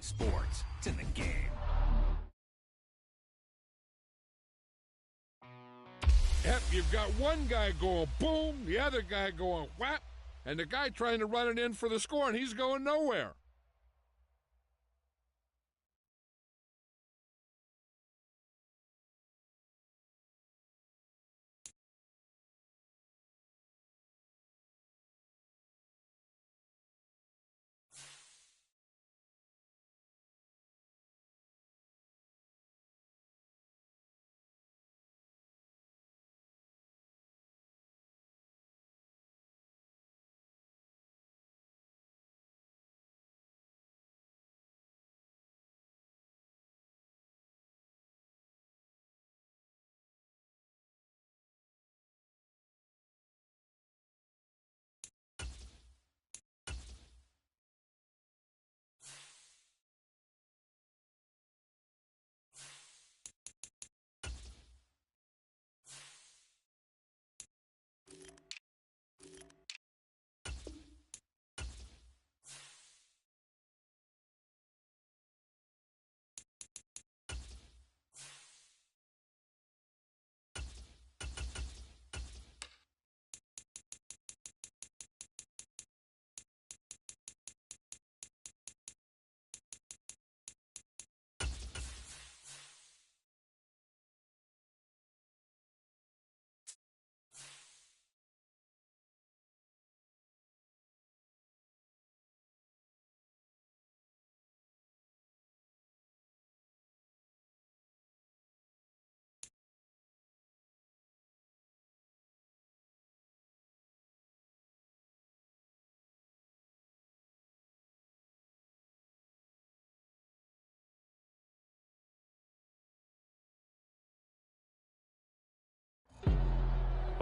sports. It's in the game. Yep, you've got one guy going boom, the other guy going whap, and the guy trying to run it in for the score, and he's going nowhere.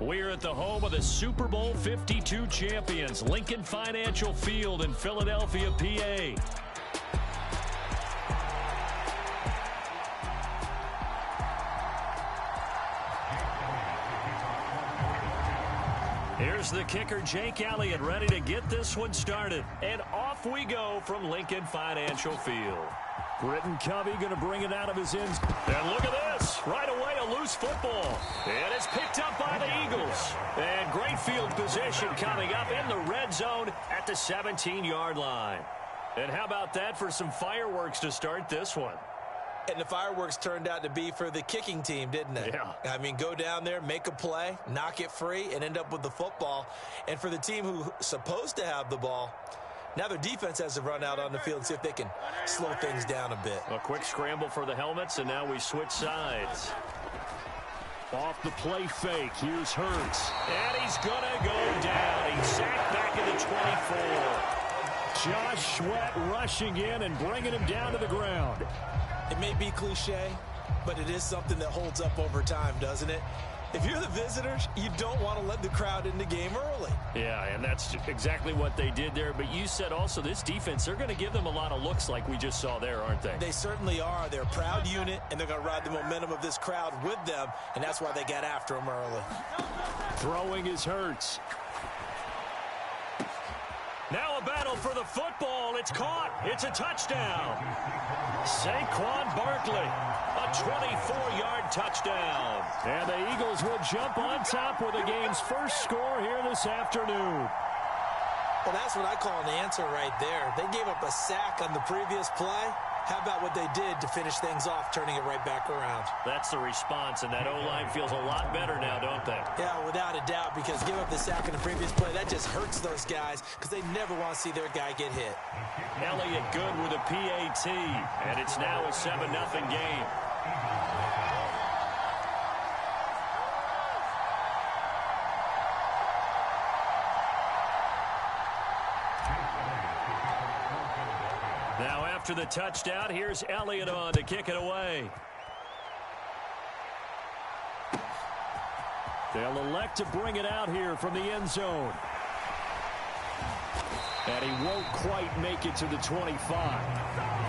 We're at the home of the Super Bowl 52 champions, Lincoln Financial Field in Philadelphia, PA. Here's the kicker, Jake Elliott, ready to get this one started. And off we go from Lincoln Financial Field. Britton Covey going to bring it out of his ends. And look at this. Right away, a loose football. And it's picked up by the Eagles. And great field position coming up in the red zone at the 17-yard line. And how about that for some fireworks to start this one? And the fireworks turned out to be for the kicking team, didn't it? Yeah. I mean, go down there, make a play, knock it free, and end up with the football. And for the team who's supposed to have the ball, now their defense has to run out on the field and see if they can slow things down a bit. A quick scramble for the helmets, and now we switch sides. Off the play fake, here's Hurts. And he's going to go down. He's sacked back at the 24. Josh Sweat rushing in and bringing him down to the ground. It may be cliche, but it is something that holds up over time, doesn't it? If you're the visitors, you don't want to let the crowd in the game early. Yeah, and that's exactly what they did there. But you said also this defense, they're going to give them a lot of looks like we just saw there, aren't they? They certainly are. They're a proud unit, and they're going to ride the momentum of this crowd with them, and that's why they got after them early. Throwing is Hurts. Now a battle for the football. It's caught. It's a touchdown. Saquon Barkley, a 24-yard touchdown. And the Eagles will jump on top with the game's first score here this afternoon. Well, that's what I call an answer right there. They gave up a sack on the previous play. How about what they did to finish things off, turning it right back around? That's the response, and that O-line feels a lot better now, don't they? Yeah, without a doubt, because give up the sack in the previous play, that just hurts those guys because they never want to see their guy get hit. Elliott good with a PAT, and it's now a 7-0 game. Now after the touchdown, here's Elliott on to kick it away. They'll elect to bring it out here from the end zone. And he won't quite make it to the 25.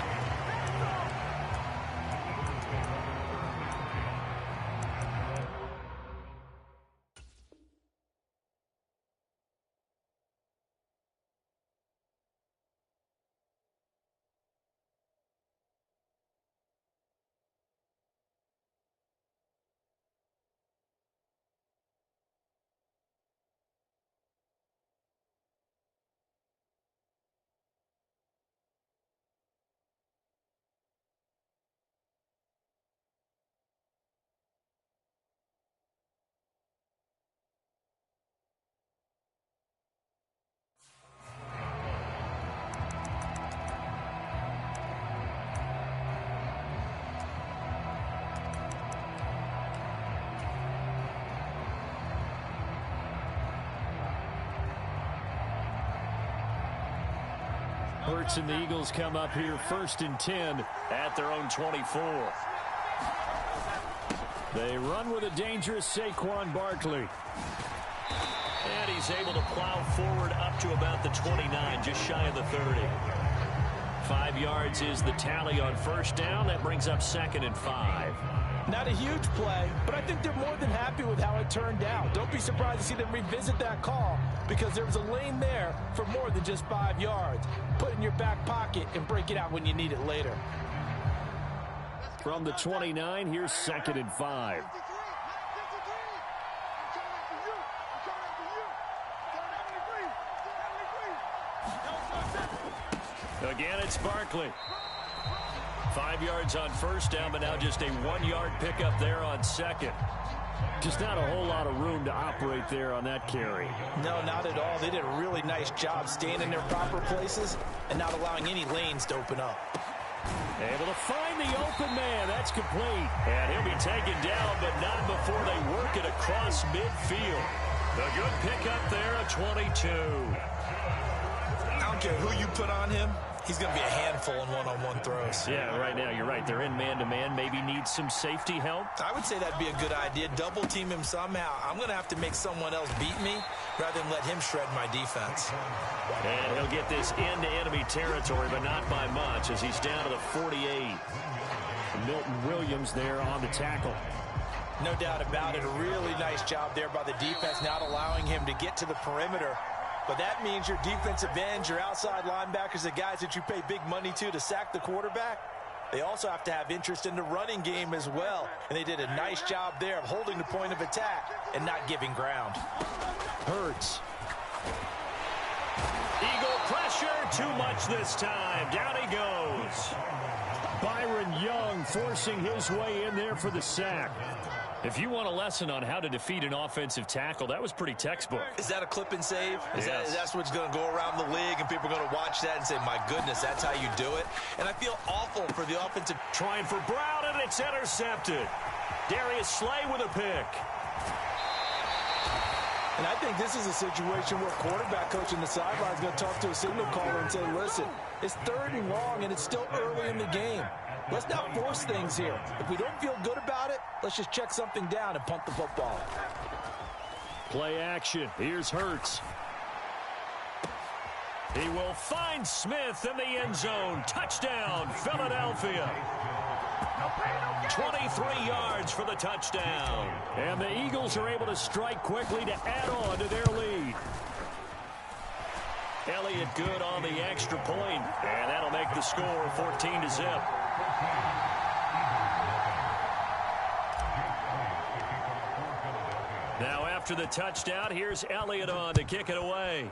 Hurts and the Eagles come up here 1st and 10 at their own 24. They run with a dangerous Saquon Barkley. And he's able to plow forward up to about the 29, just shy of the 30. 5 yards is the tally on 1st down. That brings up 2nd and 5. Not a huge play, but I think they're more than happy with how it turned out. Don't be surprised to see them revisit that call because there was a lane there for more than just 5 yards. Put it in your back pocket and break it out when you need it later. From the 29, here's 2nd and 5. Again, it's Barkley. 5 yards on 1st down, but now just a 1-yard pickup there on 2nd. Just not a whole lot of room to operate there on that carry. No, not at all. They did a really nice job staying in their proper places and not allowing any lanes to open up. Able to find the open man. That's complete. And he'll be taken down, but not before they work it across midfield. The good pickup there, a 22. I don't care who you put on him. He's going to be a handful in one-on-one throws. Yeah, right now, you're right. They're in man-to-man. Maybe needs some safety help. I would say that'd be a good idea. Double team him somehow. I'm going to have to make someone else beat me rather than let him shred my defense. And he'll get this into enemy territory, but not by much as he's down to the 48. Milton Williams there on the tackle. No doubt about it. A really nice job there by the defense, not allowing him to get to the perimeter. But that means your defensive ends, your outside linebackers, the guys that you pay big money to sack the quarterback, they also have to have interest in the running game as well. And they did a nice job there of holding the point of attack and not giving ground. Hurts. Eagle pressure, too much this time. Down he goes. Byron Young forcing his way in there for the sack. If you want a lesson on how to defeat an offensive tackle, that was pretty textbook. Is that a clip and save? Yes. That's what's going to go around the league, and people are going to watch that and say, my goodness, that's how you do it? And I feel awful for the offensive. Trying for Brown, and it's intercepted. Darius Slay with a pick. And I think this is a situation where quarterback coach in the sideline is going to talk to a signal caller and say, listen, it's 3rd and long, and it's still early in the game. Let's not force things here. If we don't feel good about it, let's just check something down and punt the football. Play action. Here's Hurts. He will find Smith in the end zone. Touchdown, Philadelphia. 23 yards for the touchdown. And the Eagles are able to strike quickly to add on to their lead. Elliott good on the extra point, and that'll make the score 14-0. Now after the touchdown, here's Elliott on to kick it away.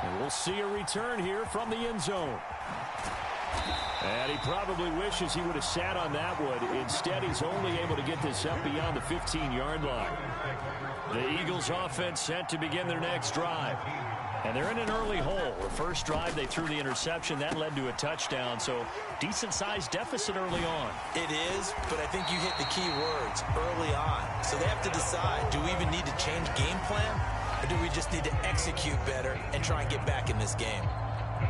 And we'll see a return here from the end zone. And he probably wishes he would have sat on that one. Instead, he's only able to get this up beyond the 15-yard line. The Eagles offense set to begin their next drive. And they're in an early hole. The first drive, they threw the interception. That led to a touchdown. So decent-sized deficit early on. It is, but I think you hit the key words early on. So they have to decide, do we even need to change game plan? Or do we just need to execute better and try and get back in this game?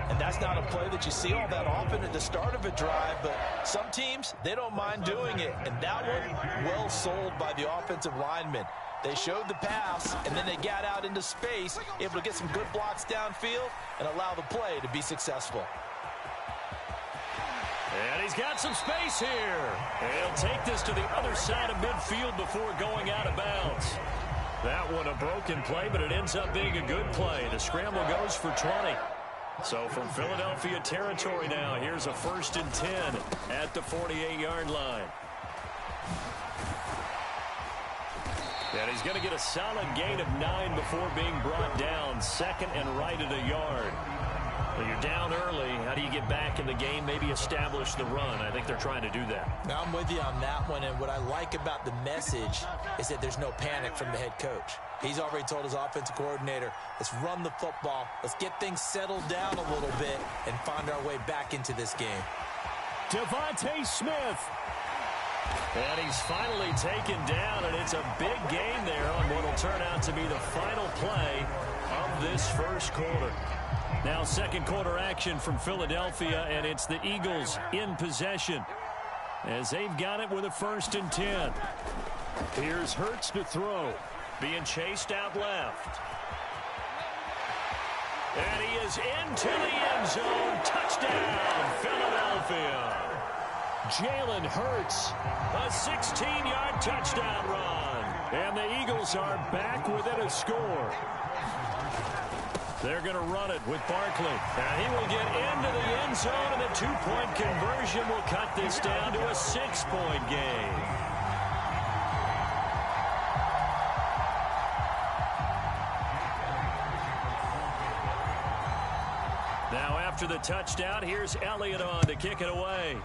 And that's not a play that you see all that often at the start of a drive, but some teams, they don't mind doing it. And that one, well sold by the offensive lineman. They showed the pass, and then they got out into space, able to get some good blocks downfield and allow the play to be successful. And he's got some space here. He'll take this to the other side of midfield before going out of bounds. That one a broken play, but it ends up being a good play. The scramble goes for 20. So from Philadelphia territory now, here's a 1st and 10 at the 48-yard line. And he's going to get a solid gain of 9 before being brought down. 2nd and right at a yard. Well, you're down early. How do you get back in the game? Maybe establish the run. I think they're trying to do that. Now, I'm with you on that one, and what I like about the message is that there's no panic from the head coach. He's already told his offensive coordinator, let's run the football, let's get things settled down a little bit, and find our way back into this game. Devontae Smith. And he's finally taken down, and it's a big gain there on what will turn out to be the final play of this first quarter. Now second quarter action from Philadelphia, and it's the Eagles in possession as they've got it with a 1st and 10. Here's Hurts to throw, being chased out left. And he is into the end zone. Touchdown, Philadelphia. Jalen Hurts, a 16-yard touchdown run. And the Eagles are back within a score. They're going to run it with Barkley. And he will get into the end zone, and the 2-point conversion will cut this down to a 6-point game. Now after the touchdown, here's Elliott on to kick it away.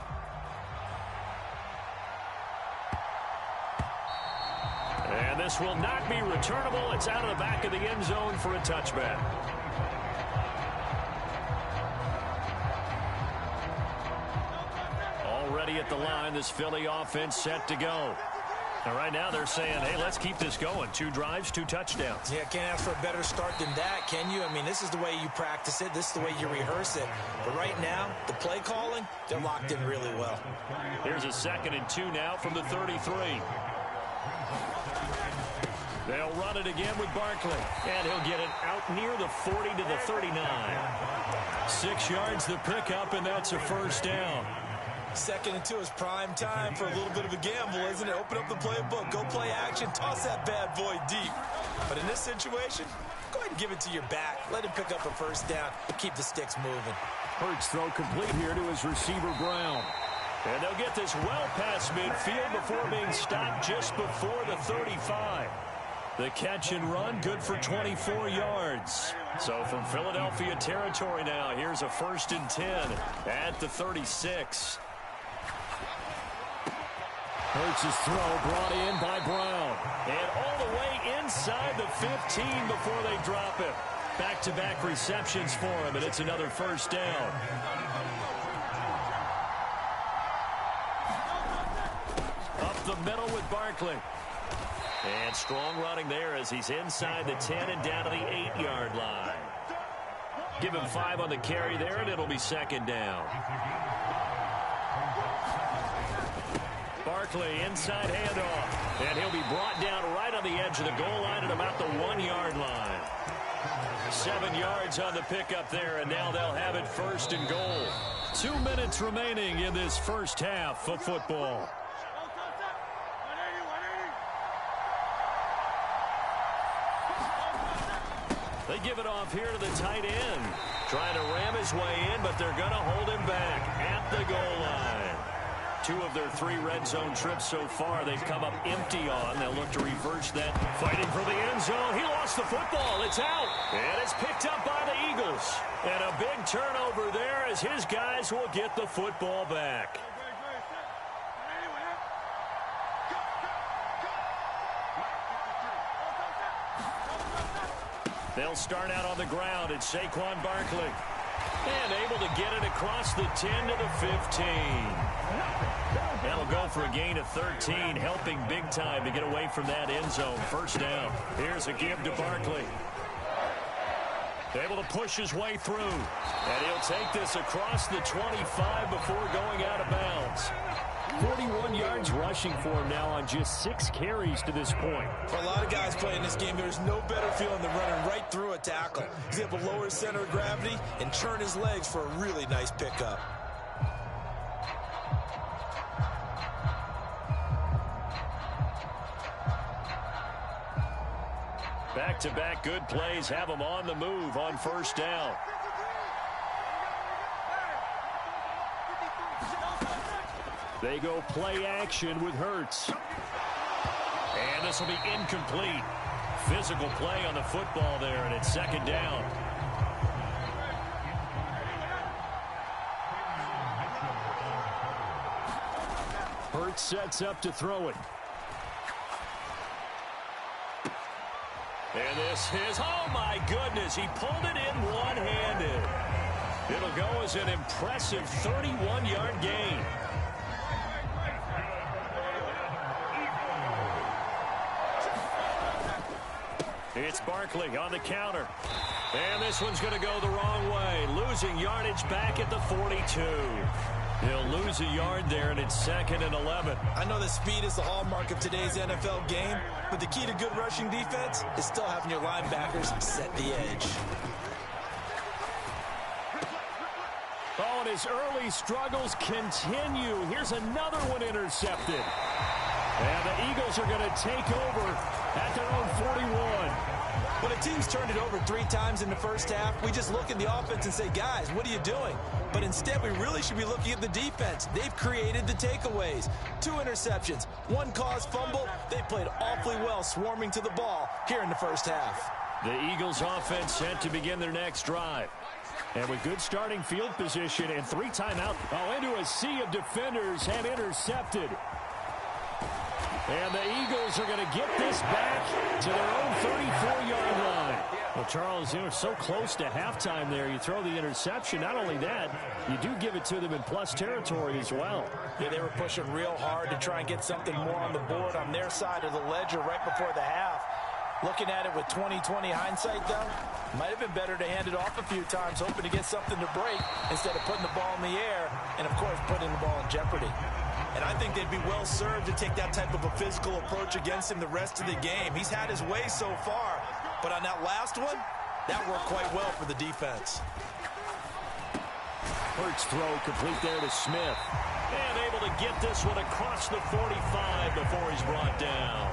And this will not be returnable. It's out of the back of the end zone for a touchback. Already at the line, this Philly offense set to go. And right now they're saying, hey, let's keep this going. 2 drives, 2 touchdowns. Yeah, can't ask for a better start than that, can you? I mean, this is the way you practice it. This is the way you rehearse it. But right now, the play calling, they're locked in really well. Here's a 2nd and 2 now from the 33. They'll run it again with Barkley. And he'll get it out near the 40 to the 39. 6 yards the pickup, and that's a 1st down. 2nd and 2 is prime time for a little bit of a gamble, isn't it? Open up the playbook, go play action, toss that bad boy deep. But in this situation, go ahead and give it to your back. Let him pick up a 1st down, keep the sticks moving. Hurts throw complete here to his receiver, Brown. And they'll get this well past midfield before being stopped just before the 35. The catch and run, good for 24 yards. So from Philadelphia territory now, here's a 1st and 10 at the 36. Hurts' throw brought in by Brown. And all the way inside the 15 before they drop it. Back-to-back receptions for him, and it's another 1st down. Up the middle with Barkley. And strong running there as he's inside the 10 and down to the 8-yard line. Give him 5 on the carry there, and it'll be 2nd down. Barkley, inside handoff. And he'll be brought down right on the edge of the goal line at about the 1-yard line. 7 yards on the pickup there, and now they'll have it 1st and goal. 2 minutes remaining in this first half of football. They give it off here to the tight end. Trying to ram his way in, but they're going to hold him back at the goal line. 2 of their 3 red zone trips so far they've come up empty on. They'll look to reverse that. Fighting for the end zone. He lost the football. It's out. And it's picked up by the Eagles. And a big turnover there as his guys will get the football back. They'll start out on the ground. It's Saquon Barkley. And able to get it across the 10 to the 15. That'll go for a gain of 13, helping big time to get away from that end zone. 1st down. Here's a give to Barkley. Able to push his way through. And he'll take this across the 25 before going out of bounds. 41 yards rushing for him now on just 6 carries to this point. For a lot of guys playing this game, there's no better feeling than running right through a tackle. He's able to lower his center of gravity and churn his legs for a really nice pickup. Back-to-back good plays have him on the move on 1st down. They go play action with Hurts. And this will be incomplete. Physical play on the football there, and it's 2nd down. Hurts sets up to throw it. And this is, oh my goodness, he pulled it in one-handed. It'll go as an impressive 31-yard gain. It's Barkley on the counter. And this one's going to go the wrong way. Losing yardage back at the 42. He'll lose a yard there, and it's 2nd and 11. I know that speed is the hallmark of today's NFL game, but the key to good rushing defense is still having your linebackers set the edge. Oh, and his early struggles continue. Here's another one intercepted. And the Eagles are going to take over at their own 41. When a team's turned it over 3 times in the first half, we just look at the offense and say, guys, what are you doing? But instead, we really should be looking at the defense. They've created the takeaways. 2 interceptions, 1 caused fumble. They played awfully well swarming to the ball here in the first half. The Eagles offense set to begin their next drive. And with good starting field position and 3 timeouts, into a sea of defenders and intercepted. And the Eagles are going to get this back to their own 34-yard line. Well, Charles, you know, so close to halftime there. You throw the interception. Not only that, you do give it to them in plus territory as well. Yeah, they were pushing real hard to try and get something more on the board on their side of the ledger right before the half. Looking at it with 20/20 hindsight, though, might have been better to hand it off a few times, hoping to get something to break instead of putting the ball in the air and, of course, putting the ball in jeopardy. And I think they'd be well served to take that type of a physical approach against him the rest of the game. He's had his way so far, but on that last one, that worked quite well for the defense. Hurts throw complete there to Smith. And able to get this one across the 45 before he's brought down.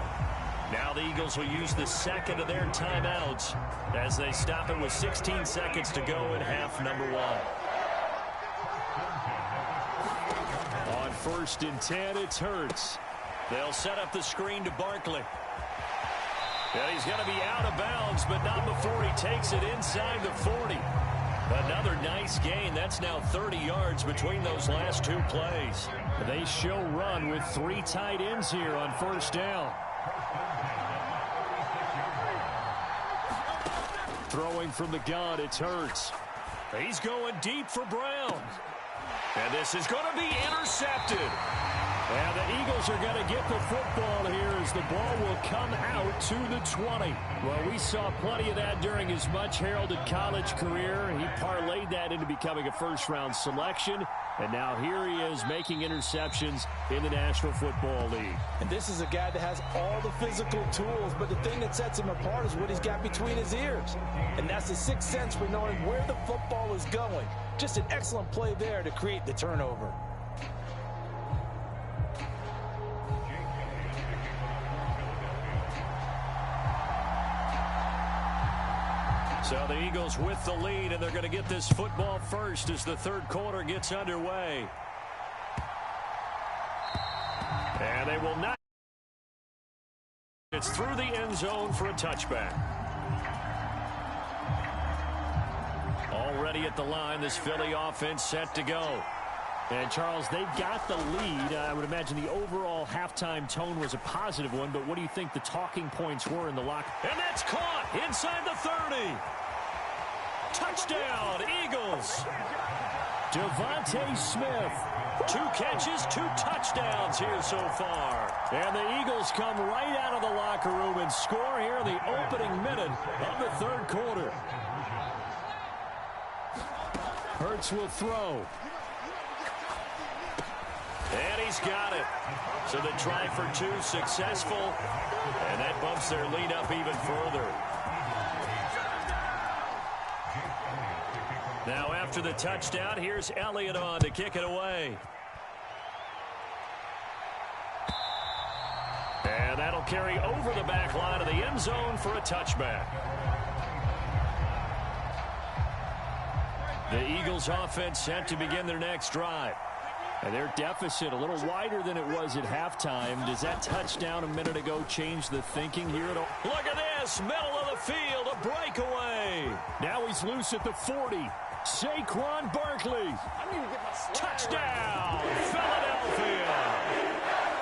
Now the Eagles will use the second of their timeouts as they stop it with 16 seconds to go in half number 1. On 1st and 10, it's Hurts. They'll set up the screen to Barkley. And he's going to be out of bounds, but not before he takes it inside the 40. Another nice gain. That's now 30 yards between those last 2 plays. They show run with 3 tight ends here on 1st down. Throwing from the gun, it's Hurts. He's going deep for Brown. And this is going to be intercepted. And the Eagles are going to get the football here as the ball will come out to the 20. Well, we saw plenty of that during his much-heralded college career. He parlayed that into becoming a first-round selection. And now here he is making interceptions in the National Football League. And this is a guy that has all the physical tools, but the thing that sets him apart is what he's got between his ears. And that's the 6th sense for knowing where the football is going. Just an excellent play there to create the turnover. So the Eagles with the lead, and they're going to get this football first as the 3rd quarter gets underway. And they will not. It's through the end zone for a touchback. Already at the line, this Philly offense set to go. And, Charles, they've got the lead. I would imagine the overall halftime tone was a positive one, but what do you think the talking points were in the locker? And that's caught inside the 30. Touchdown, Eagles. Devontae Smith. 2 catches, 2 touchdowns here so far. And the Eagles come right out of the locker room and score here in the opening minute of the 3rd quarter. Hurts will throw. And he's got it. So the try for 2 successful. And that bumps their lead up even further. Now after the touchdown, here's Elliott on to kick it away. And that'll carry over the back line of the end zone for a touchback. The Eagles offense set to begin their next drive. And their deficit a little wider than it was at halftime. Does that touchdown a minute ago change the thinking here at all? Look at this, middle of the field, a breakaway. Now he's loose at the 40. Saquon Barkley. Touchdown, Philadelphia.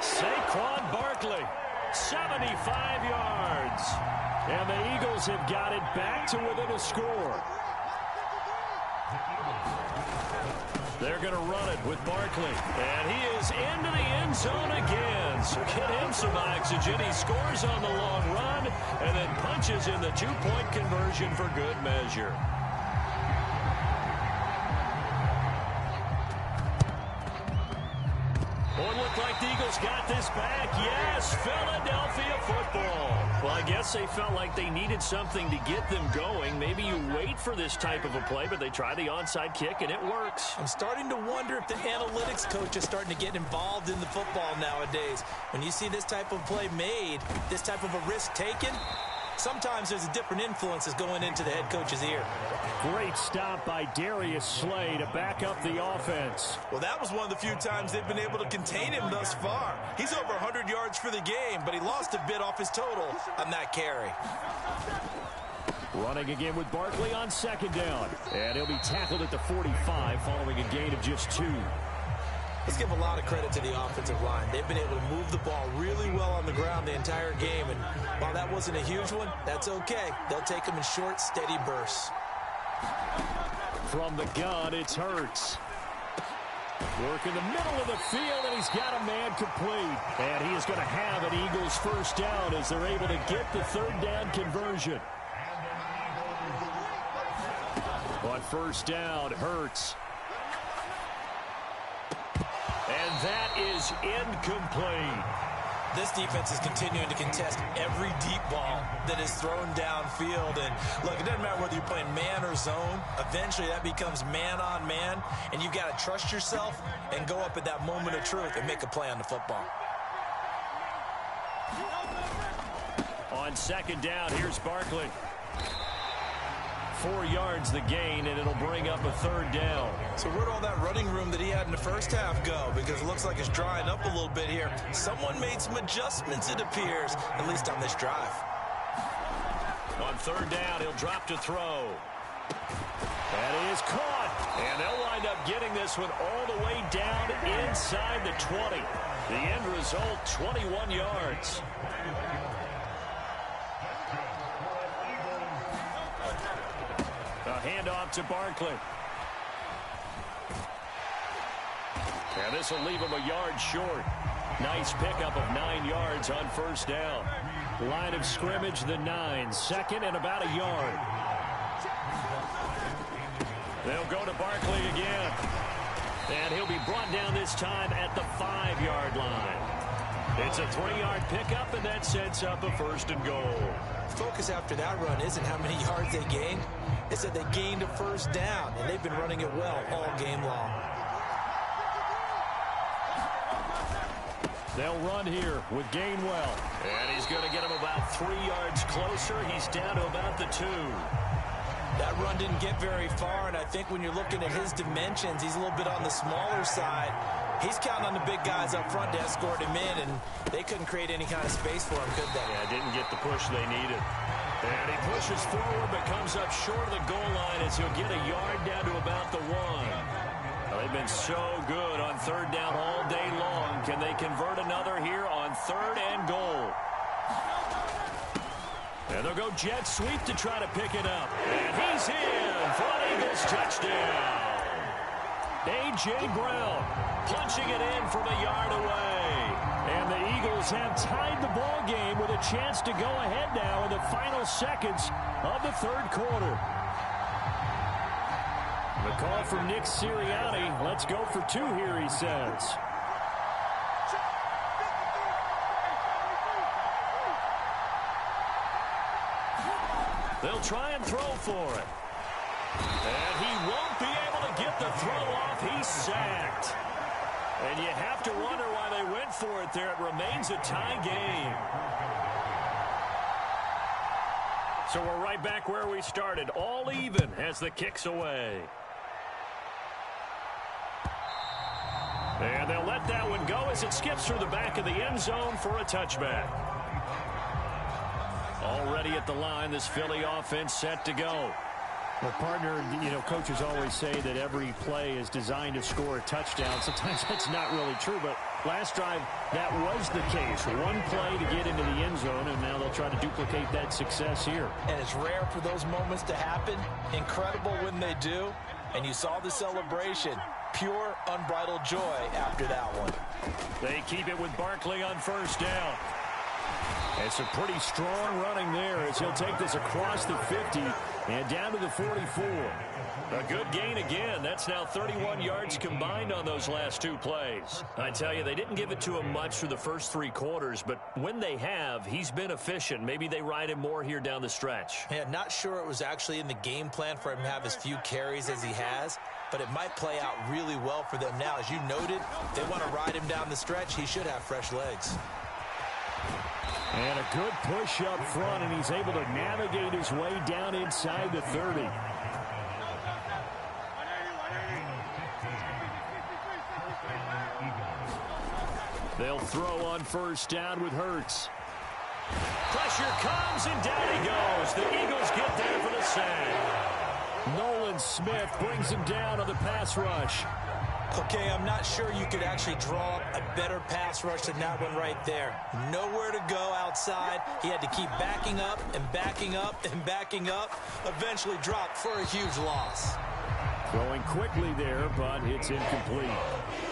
Saquon Barkley, 75 yards. And the Eagles have got it back to within a score. They're going to run it with Barkley. And he is into the end zone again. So get him some oxygen. He scores on the long run and then punches in the two-point conversion for good measure. Well, it looked like the Eagles got this back. Yes, Philadelphia football. Well, I guess they felt like they needed something to get them going. Maybe you wait for this type of a play, but they try the onside kick, and it works. I'm starting to wonder if the analytics coach is starting to get involved in the football nowadays. When you see this type of play made, this type of a risk taken, sometimes there's a different influences going into the head coach's ear. Great stop by Darius Slay to back up the offense. Well, that was one of the few times they've been able to contain him thus far. He's over 100 yards for the game, but he lost a bit off his total on that carry. Running again with Barkley on second down. And he'll be tackled at the 45 following a gain of just 2. Let's give a lot of credit to the offensive line. They've been able to move the ball really well on the ground the entire game. And while that wasn't a huge one, that's okay. They'll take them in short, steady bursts. From the gun, it's Hurts. Work in the middle of the field, and he's got a man complete. And he is going to have an Eagles first down as they're able to get the third down conversion. On first down, Hurts. And that is incomplete. This defense is continuing to contest every deep ball that is thrown downfield. And look, it doesn't matter whether you're playing man or zone. Eventually, that becomes man on man. And you've got to trust yourself and go up at that moment of truth and make a play on the football. On second down, here's Barkley. 4 yards the gain, and it'll bring up a third down. So where'd all that running room that he had in the first half go? Because it looks like it's drying up a little bit here. Someone made some adjustments, it appears, at least on this drive. On third down, he'll drop to throw. And he is caught. And they'll wind up getting this one all the way down inside the 20. The end result, 21 yards. Handoff to Barkley. And this will leave him a yard short. Nice pickup of 9 yards on first down. Line of scrimmage, the 9. Second and about a yard. They'll go to Barkley again. And he'll be brought down this time at the 5-yard line. It's a 3-yard pickup, and that sets up a first and goal. Focus after that run isn't how many yards they gained. It's that they gained a first down, and they've been running it well all game long. They'll run here with Gainwell. And he's going to get him about 3 yards closer. He's down to about the 2. That run didn't get very far, and I think when you're looking at his dimensions, he's a little bit on the smaller side. He's counting on the big guys up front to escort him in, and they couldn't create any kind of space for him, could they? Yeah, didn't get the push they needed. And he pushes forward, but comes up short of the goal line as he'll get a yard down to about the 1. Well, they've been so good on third down all day long. Can they convert another here on third and goal? And they'll go jet sweep to try to pick it up. And he's in for an Eagles touchdown. A.J. Brown punching it in from a yard away. And the Eagles have tied the ball game with a chance to go ahead now in the final seconds of the third quarter. The call from Nick Sirianni. Let's go for 2 here, he says. They'll try and throw for it. And he won't be able to get the throw off. He's sacked. And you have to wonder why they went for it there. It remains a tie game. So we're right back where we started. All even as the kick's away. And they'll let that one go as it skips through the back of the end zone for a touchback. Already at the line, this Philly offense set to go. Well, partner, coaches always say that every play is designed to score a touchdown. Sometimes that's not really true, but last drive, that was the case. One play to get into the end zone, and now they'll try to duplicate that success here. And it's rare for those moments to happen. Incredible when they do. And you saw the celebration. pure, unbridled joy after that one. They keep it with Barkley on first down. It's a pretty strong running there as he'll take this across the 50 and down to the 44. A good gain again. That's now 31 yards combined on those last two plays. I tell you, they didn't give it to him much through the first three quarters, but when they have, he's been efficient. Maybe they ride him more here down the stretch. Yeah, not sure it was actually in the game plan for him to have as few carries as he has, but it might play out really well for them now. As you noted, they want to ride him down the stretch. He should have fresh legs. And a good push up front, and he's able to navigate his way down inside the 30. They'll throw on first down with Hurts. Pressure comes, and down he goes. The Eagles get there for the sack. Nolan Smith brings him down on the pass rush. Okay, I'm not sure you could actually draw up a better pass rush than that one right there. Nowhere to go outside. He had to keep backing up and backing up and backing up. Eventually dropped for a huge loss. Throwing quickly there, but it's incomplete.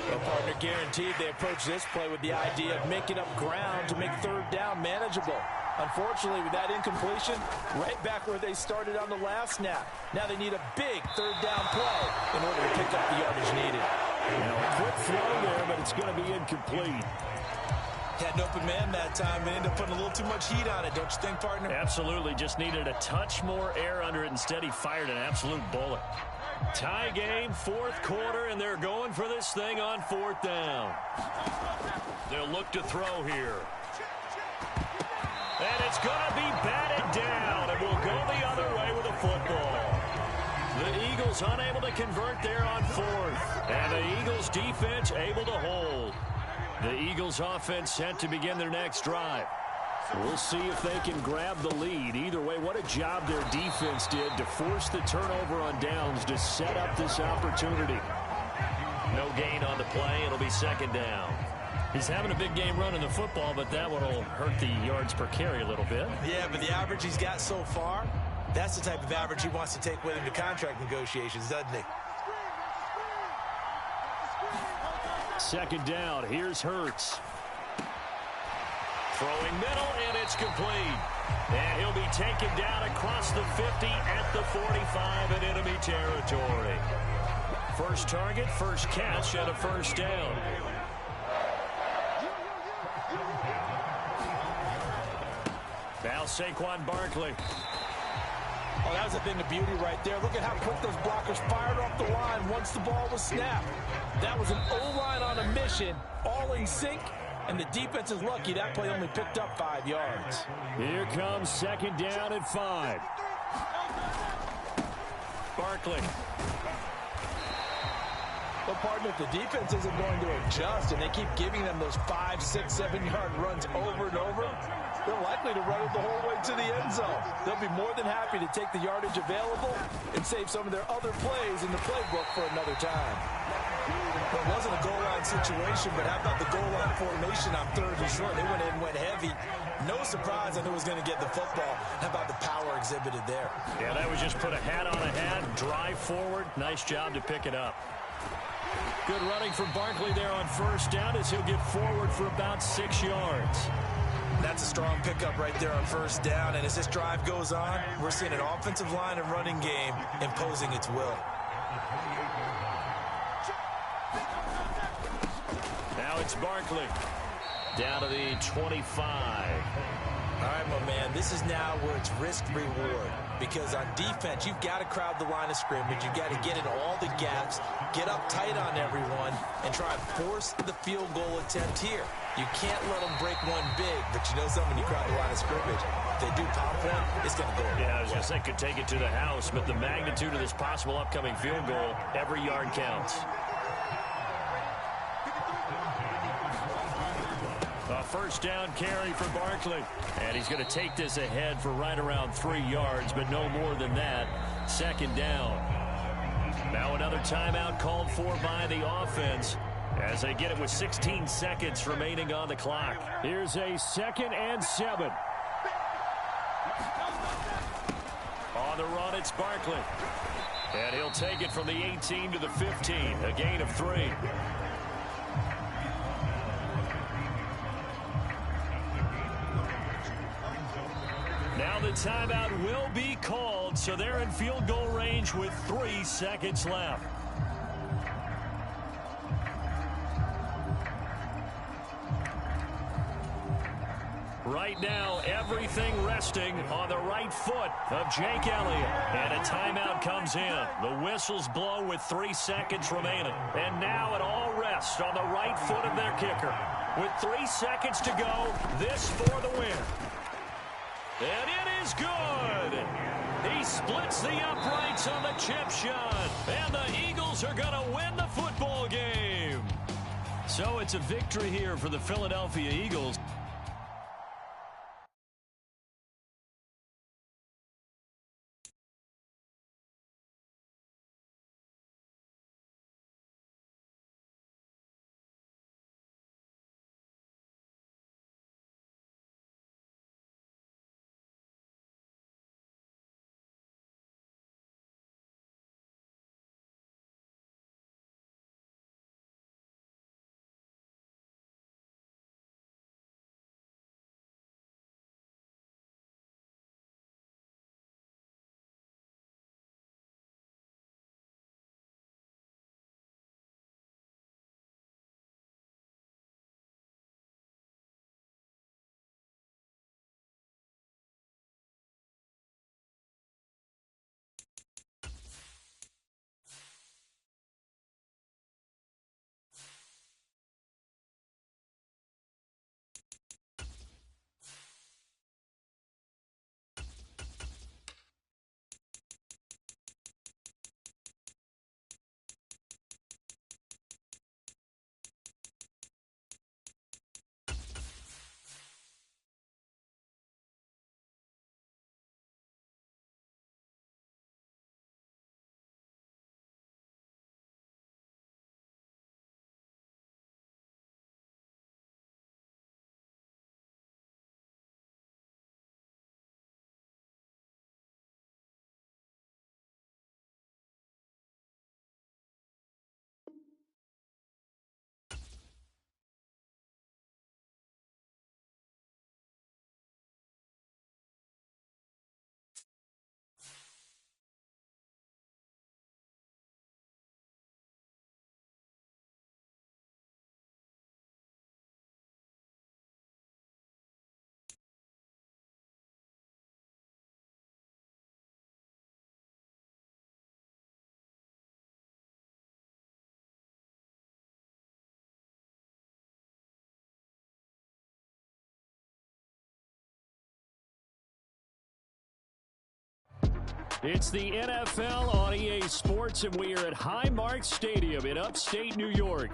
Well, partner, guaranteed they approach this play with the idea of making up ground to make third down manageable. Unfortunately, with that incompletion, right back where they started on the last snap. Now they need a big third down play in order to pick up the yardage needed. A quick throw there, but it's going to be incomplete. Had an open man that time and ended up putting a little too much heat on it, don't you think, partner? Absolutely. Just needed a touch more air under it. Instead, he fired an absolute bullet. Tie game, fourth quarter, and they're going for this thing on fourth down. They'll look to throw here. And it's going to be batted down, and will go the other way with the football. The Eagles unable to convert there on fourth. And the Eagles defense able to hold. The Eagles offense set to begin their next drive. We'll see if they can grab the lead. Either way, what a job their defense did to force the turnover on downs to set up this opportunity. No gain on the play. It'll be second down. He's having a big game running the football, but that one will hurt the yards per carry a little bit. Yeah, but the average he's got so far, that's the type of average he wants to take with him to contract negotiations, doesn't he? Second down. Here's Hurts. Throwing middle, and it's complete. And he'll be taken down across the 50 at the 45 in enemy territory. First target, first catch, and a first down. Now Saquon Barkley. Oh, that was a thing of beauty right there. Look at how quick those blockers fired off the line once the ball was snapped. That was an O-line on a mission, all in sync, and the defense is lucky that play only picked up 5 yards. Here comes second down and 5. Barkley. Well, partner, if the defense isn't going to adjust and they keep giving them those 5, 6, 7-yard runs over and over, they're likely to run it the whole way to the end zone. They'll be more than happy to take the yardage available and save some of their other plays in the playbook for another time. It wasn't a goal line situation, but how about the goal line formation on third and short? They went in and went heavy. No surprise, I knew it was going to get the football. How about the power exhibited there? Yeah, that was just put a hat on a hat, drive forward. Nice job to pick it up. Good running from Barkley there on first down as he'll get forward for about 6 yards. That's a strong pickup right there on first down, and as this drive goes on, we're seeing an offensive line and running game imposing its will. Now it's Barkley. Down to the 25. All right, my man, this is now where it's risk-reward. Because on defense, you've got to crowd the line of scrimmage. You've got to get in all the gaps, get up tight on everyone, and try and force the field goal attempt here. You can't let them break one big, but you know something, when you crowd the line of scrimmage, if they do pop one, it's going to go. Yeah, I was going to say, could take it to the house, but the magnitude of this possible upcoming field goal, every yard counts. A first down carry for Barkley. And he's going to take this ahead for right around 3 yards, but no more than that. Second down. Now another timeout called for by the offense as they get it with 16 seconds remaining on the clock. Here's a 2nd and 7. On the run, it's Barkley. And he'll take it from the 18 to the 15, a gain of 3. Now the timeout will be called, so they're in field goal range with 3 seconds left. Right now, everything resting on the right foot of Jake Elliott. And a timeout comes in. The whistles blow with 3 seconds remaining. And now it all rests on the right foot of their kicker. With 3 seconds to go, this for the win. And it is good. He splits the uprights on the chip shot. And the Eagles are going to win the football game. So it's a victory here for the Philadelphia Eagles. It's the NFL on EA Sports, and we are at Highmark Stadium in upstate New York.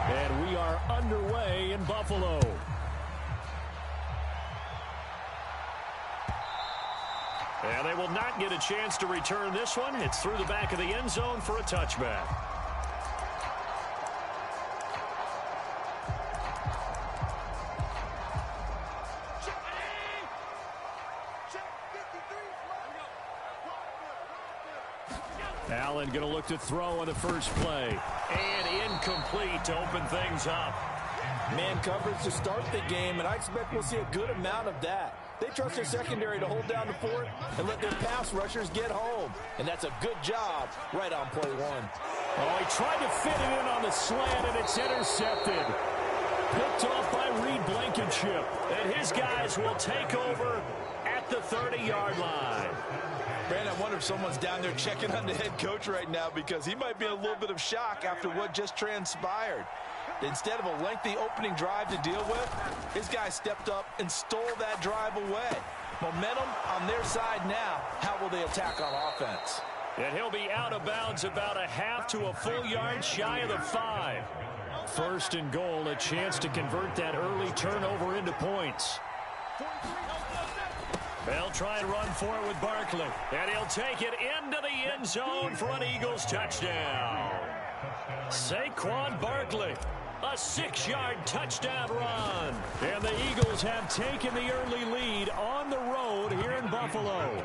And we are underway in Buffalo. And they will not get a chance to return this one. It's through the back of the end zone for a touchback. Allen going to look to throw on the first play. And incomplete to open things up. Man coverage to start the game, and I expect we'll see a good amount of that. They trust their secondary to hold down the fort and let their pass rushers get home. And that's a good job right on play one. Oh, he tried to fit it in on the slant, and it's intercepted. Picked off by Reed Blankenship. And his guys will take over at the 30-yard line. Brandon, I wonder if someone's down there checking on the head coach right now, because he might be in a little bit of shock after what just transpired. Instead of a lengthy opening drive to deal with, his guy stepped up and stole that drive away. Momentum on their side now. How will they attack on offense? And he'll be out of bounds about a half to a full yard shy of the 5. First and goal, a chance to convert that early turnover into points. They'll try and run for it with Barkley. And he'll take it into the end zone for an Eagles touchdown. Saquon Barkley A 6-yard touchdown run. And the Eagles have taken the early lead on the road here in Buffalo.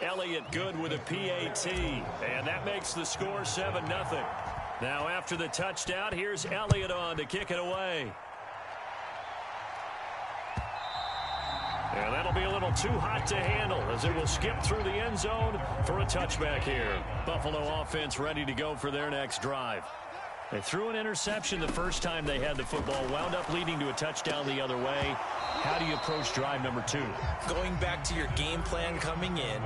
Elliott good with a PAT. And that makes the score 7-0. Now after the touchdown, here's Elliott on to kick it away. And that'll be a little too hot to handle as it will skip through the end zone for a touchback here. Buffalo offense ready to go for their next drive. They threw an interception the first time they had the football, wound up leading to a touchdown the other way. How do you approach drive number 2? Going back to your game plan coming in,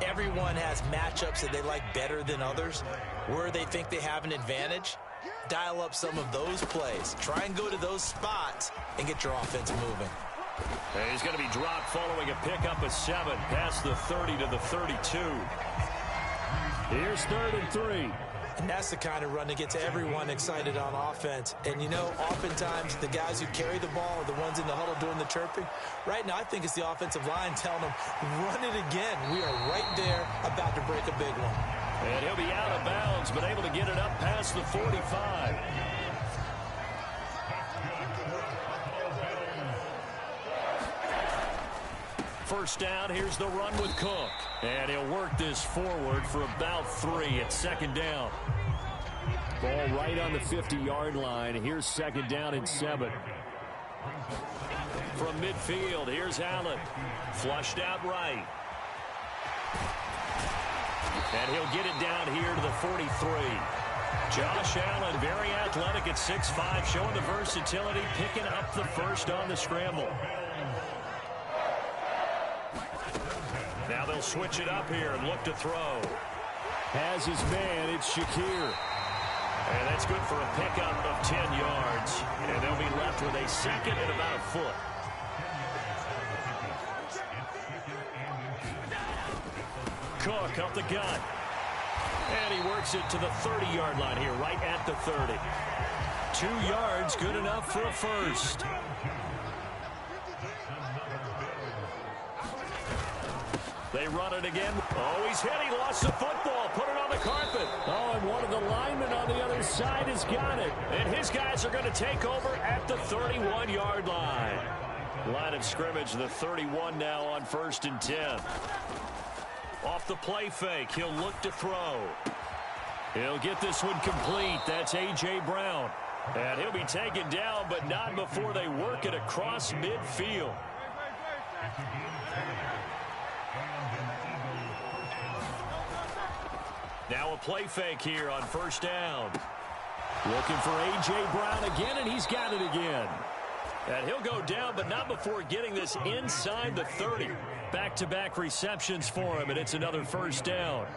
everyone has matchups that they like better than others. Where they think they have an advantage, dial up some of those plays. Try and go to those spots and get your offense moving. And he's going to be dropped following a pickup of 7 past the 30 to the 32. Here's 3rd and 3. And that's the kind of run that gets everyone excited on offense. And, you know, oftentimes the guys who carry the ball are the ones in the huddle doing the chirping. Right now, I think it's the offensive line telling them, run it again. We are right there about to break a big one. And he'll be out of bounds, but able to get it up past the 45. First down, here's the run with Cook. And he'll work this forward for about 3 at 2nd down. Ball right on the 50-yard line. Here's 2nd down and 7. From midfield, here's Allen. Flushed out right. And he'll get it down here to the 43. Josh Allen, very athletic at 6'5", showing the versatility, picking up the first on the scramble. Now they'll switch it up here and look to throw. Has his man, it's Shakir. And that's good for a pickup of 10 yards. And they'll be left with a 2nd and about a foot. Cook up the gun. And he works it to the 30-yard line here, right at the 30. 2 yards, good enough for a first. They run it again. Oh, he's hit. He lost the football. Put it on the carpet. Oh, and one of the linemen on the other side has got it. And his guys are going to take over at the 31-yard line. Line of scrimmage, the 31 now on 1st and 10. Off the play fake, he'll look to throw. He'll get this one complete. That's A.J. Brown. And he'll be taken down, but not before they work it across midfield. Now a play fake here on 1st down. Looking for A.J. Brown again, and he's got it again. And he'll go down, but not before getting this inside the 30. Back-to-back receptions for him, and it's another 1st down.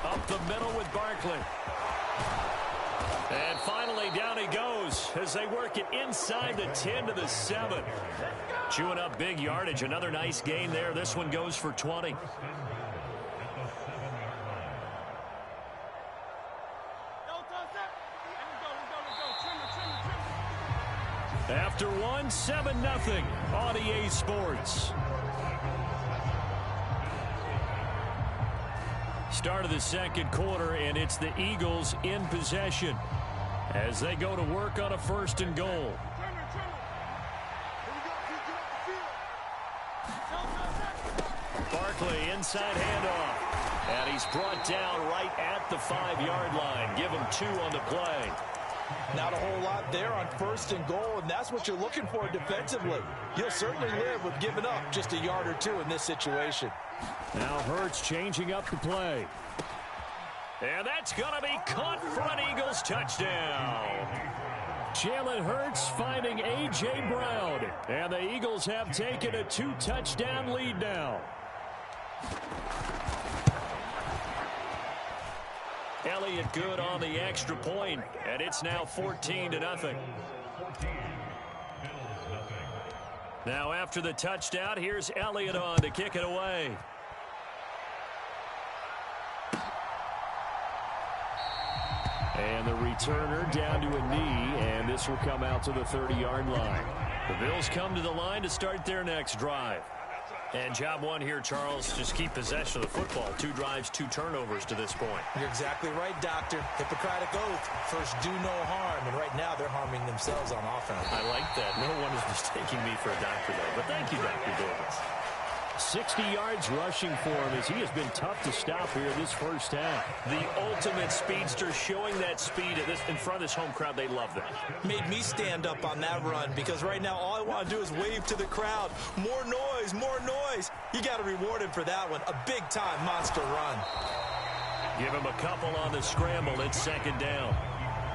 Up the middle with Barkley. And finally, down he goes as they work it inside the 10 to the 7. Chewing up big yardage. Another nice gain there. This one goes for 20. After one, 7-0 on EA Sports. Start of the 2nd quarter, and it's the Eagles in possession as they go to work on a 1st and goal. Barkley, inside handoff. And he's brought down right at the 5-yard line. Give him 2 on the play. Not a whole lot there on 1st and goal, and that's what you're looking for defensively. You'll certainly live with giving up just a yard or 2 in this situation. Now Hurts changing up the play. And that's going to be caught for an Eagles touchdown. Jalen Hurts finding A.J. Brown. And the Eagles have taken a 2-touchdown lead now. Elliott good on the extra point, and it's now 14-0. Now after the touchdown, here's Elliott on to kick it away. And the returner down to a knee, and this will come out to the 30-yard line. The Bills come to the line to start their next drive. And job one here, Charles, just keep possession of the football. 2 drives, 2 turnovers to this point. You're exactly right, Doctor. Hippocratic oath. First, do no harm. And right now, they're harming themselves on offense. I like that. No one is mistaking me for a doctor, though. But thank you, Dr. Davis. 60 yards rushing for him as he has been tough to stop here this first half. The ultimate speedster, showing that speed in front of this home crowd. They love that. Made me stand up on that run because right now all I want to do is wave to the crowd. More noise, more noise. You got to reward him for that one. A big-time monster run. Give him a couple on the scramble. It's second down.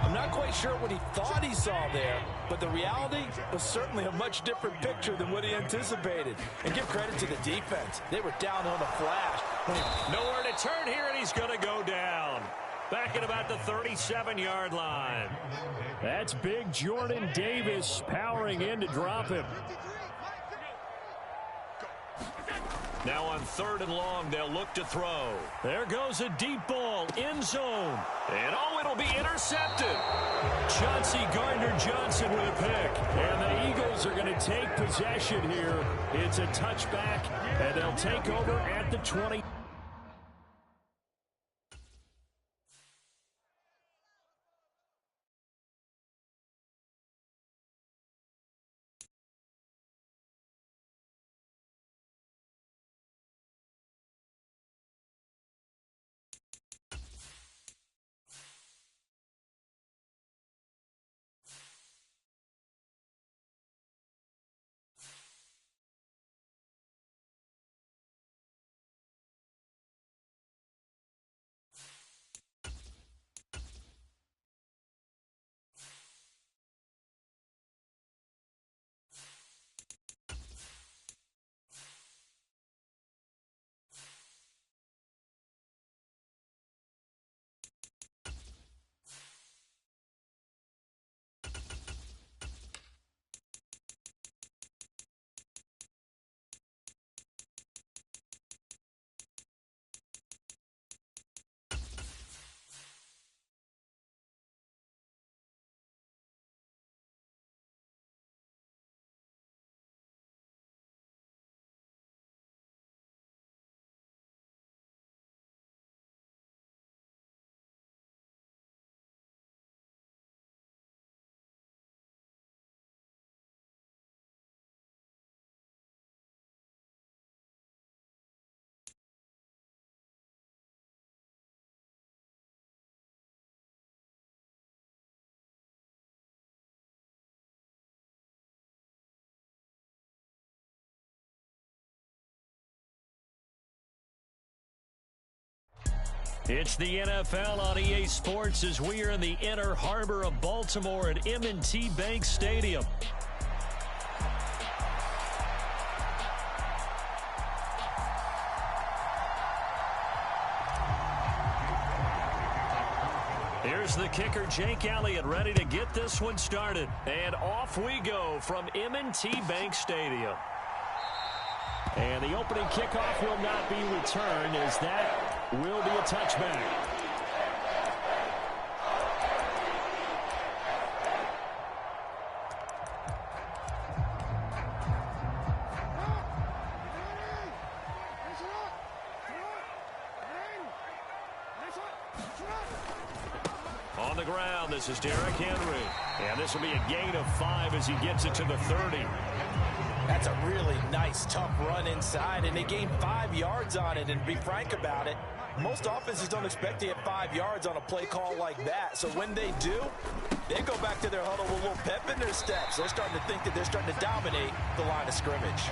I'm not quite sure what he thought he saw there, but the reality was certainly a much different picture than what he anticipated. And give credit to the defense. They were down on the flash. Nowhere to turn here, and he's going to go down. Back at about the 37-yard line. That's big Jordan Davis powering in to drop him. Now on 3rd and long, they'll look to throw. There goes a deep ball, end zone. And it'll be intercepted. Chauncey Gardner-Johnson with a pick. And the Eagles are going to take possession here. It's a touchback, and they'll take over at the 20. It's the NFL on EA Sports as we are in the inner harbor of Baltimore at M&T Bank Stadium. Here's the kicker, Jake Elliott, ready to get this one started. And off we go from M&T Bank Stadium. And the opening kickoff will not be returned as that will be a touchback. On the ground, this is Derrick Henry. And this will be a gain of 5 as he gets it to the 30. That's a really nice, tough run inside, and they gained 5 yards on it. And to be frank about it, most offenses don't expect to get 5 yards on a play call like that. So when they do, they go back to their huddle with a little pep in their steps. They're starting to think that they're starting to dominate the line of scrimmage.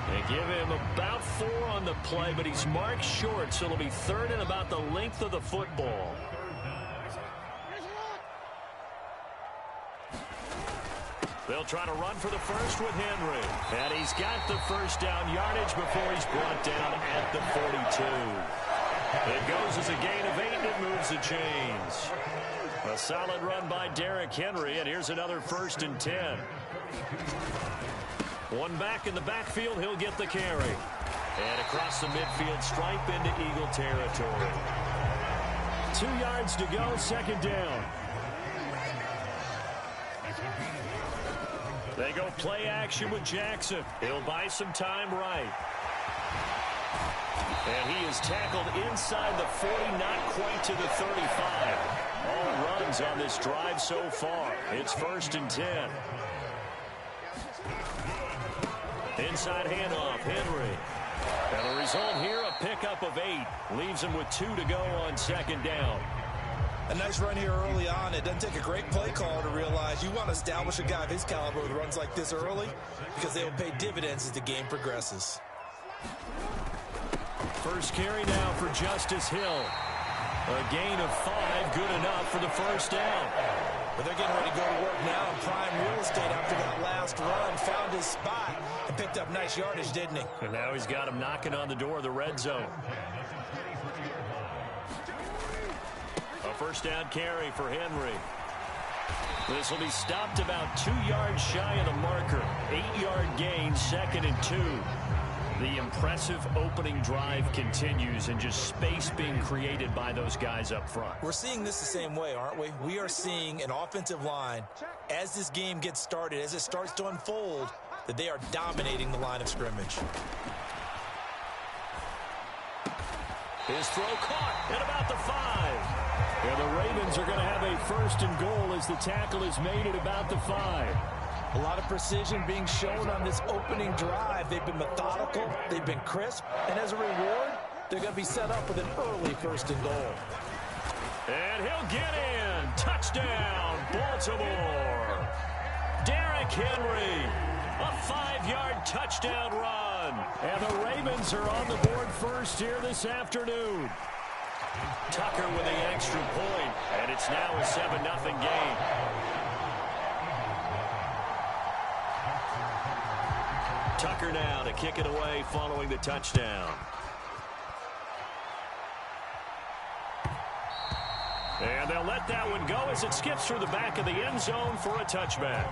They give him about 4 on the play, but he's marked short, so it'll be 3rd and about the length of the football. They'll try to run for the first with Henry. And he's got the first down yardage before he's brought down at the 42. It goes as a gain of 8, and it moves the chains. A solid run by Derrick Henry, and here's another 1st and 10. One back in the backfield, he'll get the carry. And across the midfield stripe into Eagle territory. 2 yards to go, 2nd down. They go play action with Jackson. He'll buy some time right. And he is tackled inside the 40, not quite to the 35. All runs on this drive so far. It's 1st and 10. Inside handoff, Henry. And the result here, a pickup of 8. Leaves him with 2 to go on 2nd down. A nice run here early on. It doesn't take a great play call to realize you want to establish a guy of his caliber with runs like this early because they will pay dividends as the game progresses. First carry now for Justice Hill. A gain of 5, good enough for the 1st down. But they're getting ready to go to work now in prime real estate after that last run. Found his spot and picked up nice yardage, didn't he? And now he's got him knocking on the door of the red zone. A 1st down carry for Henry. This will be stopped about 2 yards shy of the marker. 8-yard gain, 2nd and 2. The impressive opening drive continues and just space being created by those guys up front. We're seeing this the same way, aren't we? We are seeing an offensive line, as this game gets started, as it starts to unfold, that they are dominating the line of scrimmage. His throw caught at about the 5. And the Ravens are going to have a 1st and goal as the tackle is made at about the 5. A lot of precision being shown on this opening drive. They've been methodical, they've been crisp, and as a reward, they're going to be set up with an early 1st and goal. And he'll get in. Touchdown, Baltimore. Derrick Henry, a 5-yard touchdown run. And the Ravens are on the board first here this afternoon. Tucker with the extra point, and it's now a 7-0 game. Tucker now to kick it away following the touchdown. And they'll let that one go as it skips through the back of the end zone for a touchback.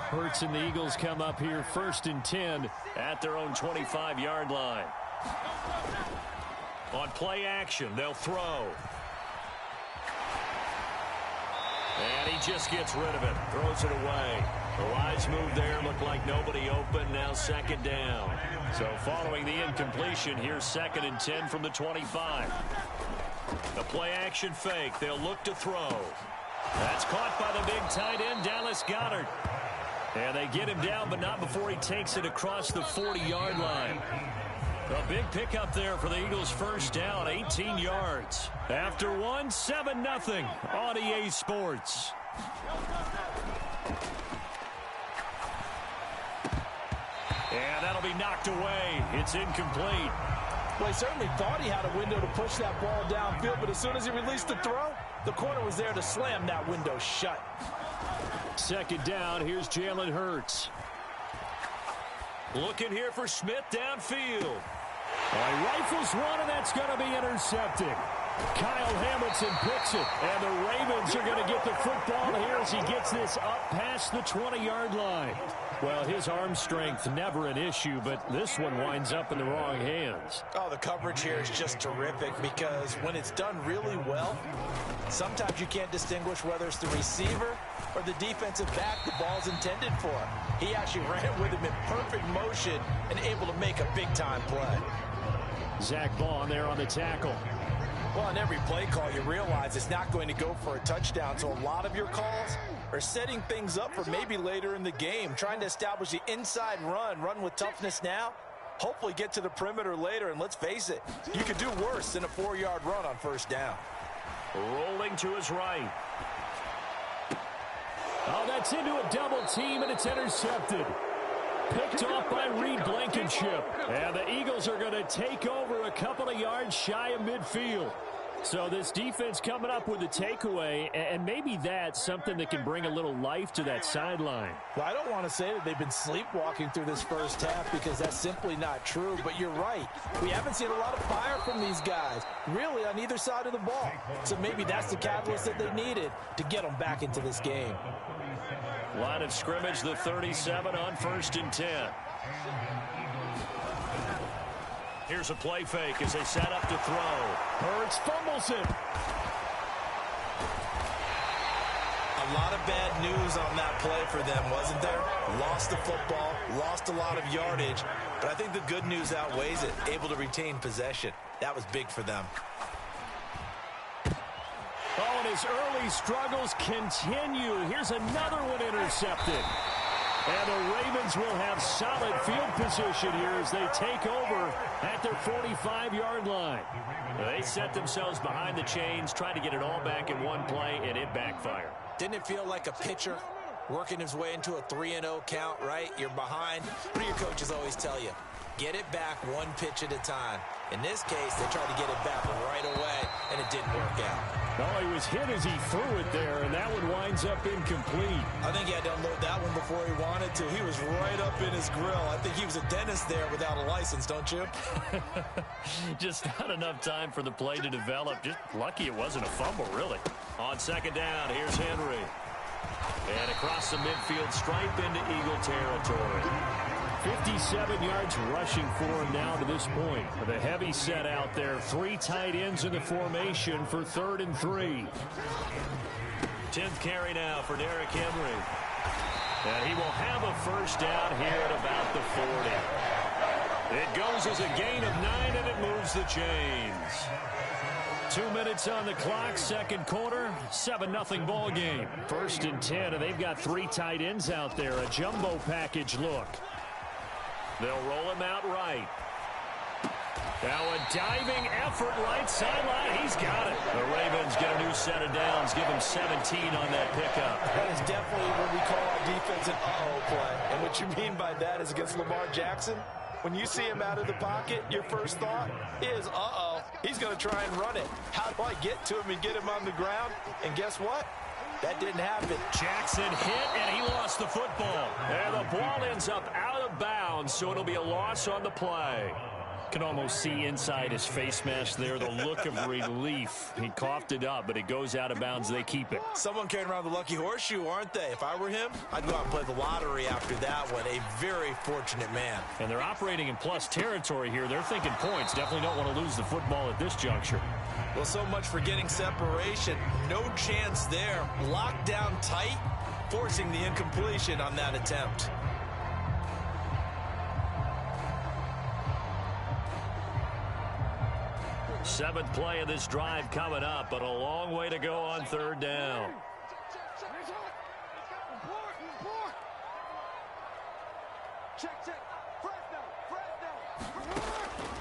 Hurts and the Eagles come up here 1st and 10 at their own 25-yard line. On play action, they'll throw. And he just gets rid of it, throws it away. The wise move there, looked like nobody open, now 2nd down. So following the incompletion, here's 2nd and 10 from the 25. The play action fake, they'll look to throw. That's caught by the big tight end, Dallas Goedert. And they get him down, but not before he takes it across the 40-yard line. A big pickup there for the Eagles' 1st down, 18 yards. After 1, 7-0 on EA Sports. And that'll be knocked away. It's incomplete. Well, he certainly thought he had a window to push that ball downfield, but as soon as he released the throw, the corner was there to slam that window shut. 2nd down, here's Jalen Hurts. Looking here for Smith downfield. He rifles one, and that's going to be intercepted. Kyle Hamilton picks it, and the Ravens are going to get the football here as he gets this up past the 20-yard line. Well, his arm strength never an issue, but this one winds up in the wrong hands. Oh, the coverage here is just terrific because when it's done really well, sometimes you can't distinguish whether it's the receiver or the defensive back the ball's intended for. He actually ran with him in perfect motion and able to make a big-time play. Zach Bond there on the tackle. Well, on every play call, you realize it's not going to go for a touchdown, so a lot of your calls are setting things up for maybe later in the game, trying to establish the inside run with toughness now, hopefully get to the perimeter later, and let's face it, you could do worse than a 4-yard run on 1st down. Rolling to his right. Oh, that's into a double team, and it's intercepted. Picked off by Reed Blankenship. And the Eagles are going to take over a couple of yards shy of midfield. So this defense coming up with a takeaway, and maybe that's something that can bring a little life to that sideline. Well, I don't want to say that they've been sleepwalking through this 1st half because that's simply not true, but you're right. We haven't seen a lot of fire from these guys, really on either side of the ball. So maybe that's the catalyst that they needed to get them back into this game. Line of scrimmage, the 37 on 1st and 10. Here's a play fake as they set up to throw. Hurts fumbles it. I a lot of bad news on that play for them, wasn't there? Lost the football, lost a lot of yardage, but I think the good news outweighs it. Able to retain possession. That was big for them. Oh, and his early struggles continue. Here's another one intercepted. And the Ravens will have solid field position here as they take over at their 45-yard line. They set themselves behind the chains, trying to get it all back in one play, and it backfired. Didn't it feel like a pitcher working his way into a 3-0 count, right? You're behind. What do your coaches always tell you? Get it back one pitch at a time. In this case, they tried to get it back right away, and it didn't work out. Oh, he was hit as he threw it there, and that one winds up incomplete. I think he had to unload that one before he wanted to. He was right up in his grill. I think he was a dentist there without a license, don't you? Just not enough time for the play to develop. Just lucky it wasn't a fumble, really. On second down, here's Henry. And across the midfield stripe into Eagle territory. 57 yards rushing for him now to this point. With a heavy set out there. 3 tight ends in the formation for 3rd and 3. 10th carry now for Derrick Henry. And he will have a first down here at about the 40. It goes as a gain of 9, and it moves the chains. 2 minutes on the clock, second quarter, 7-0 ball game. 1st and 10, and they've got 3 tight ends out there. A jumbo package look. They'll roll him out right. Now a diving effort right sideline. He's got it. The Ravens get a new set of downs. Give him 17 on that pickup. That is definitely what we call our defense an uh-oh play. And what you mean by that is against Lamar Jackson, when you see him out of the pocket, your first thought is, uh-oh, he's going to try and run it. How do I get to him and get him on the ground? And guess what? That didn't happen. Jackson hit, and he lost the football. And the ball ends up out of bounds, so it'll be a loss on the play. Can almost see inside his face mask there the look of relief. He coughed it up, but it goes out of bounds. They keep it. Someone carrying around the lucky horseshoe, aren't they? If I were him, I'd go out and play the lottery after that one. A very fortunate man. And they're operating in plus territory here. They're thinking points. Definitely don't want to lose the football at this juncture. Well, so much for getting separation. No chance there. Locked down tight, forcing the incompletion on that attempt. Seventh play of this drive coming up, but a long way to go on 3rd down.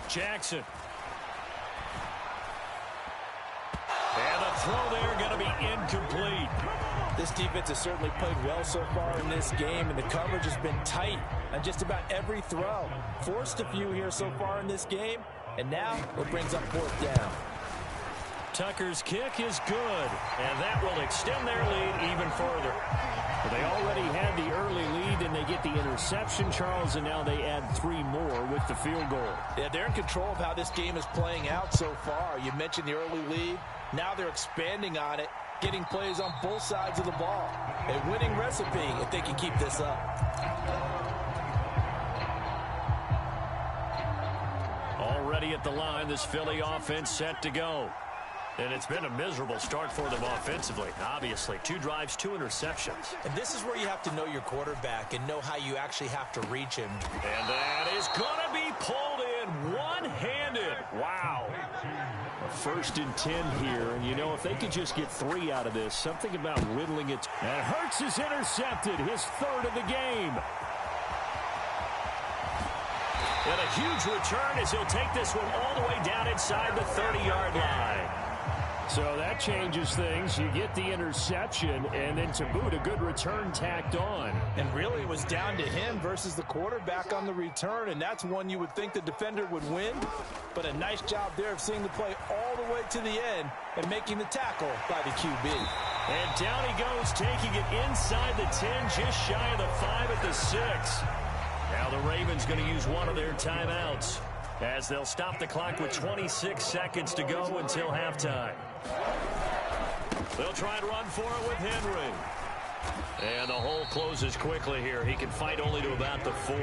Jackson. And the throw there going to be incomplete. This defense has certainly played well so far in this game, and the coverage has been tight on just about every throw. Forced a few here so far in this game, and now it brings up 4th down. Tucker's kick is good, and that will extend their lead even further. Well, they already had the early lead, and they get the interception, Charles, and now they add 3 more with the field goal. Yeah, they're in control of how this game is playing out so far. You mentioned the early lead. Now they're expanding on it, getting plays on both sides of the ball. A winning recipe if they can keep this up. Already at the line, this Philly offense set to go. And it's been a miserable start for them offensively, obviously. 2 drives, 2 interceptions. And this is where you have to know your quarterback and know how you actually have to reach him. And that is going to be pulled in one-handed. Wow. A 1st and 10 here, and you know, if they could just get 3 out of this, something about whittling it. And Hurts is intercepted, his 3rd of the game. And a huge return as he'll take this one all the way down inside the 30-yard line. So that changes things. You get the interception, and then to boot, a good return tacked on. And really, it was down to him versus the quarterback on the return, and that's one you would think the defender would win. But a nice job there of seeing the play all the way to the end and making the tackle by the QB. And down he goes, taking it inside the 10, just shy of the 5 at the 6. Now the Ravens going to use one of their timeouts as they'll stop the clock with 26 seconds to go until halftime. They'll try and run for it with Henry. And the hole closes quickly here. He can fight only to about the 4.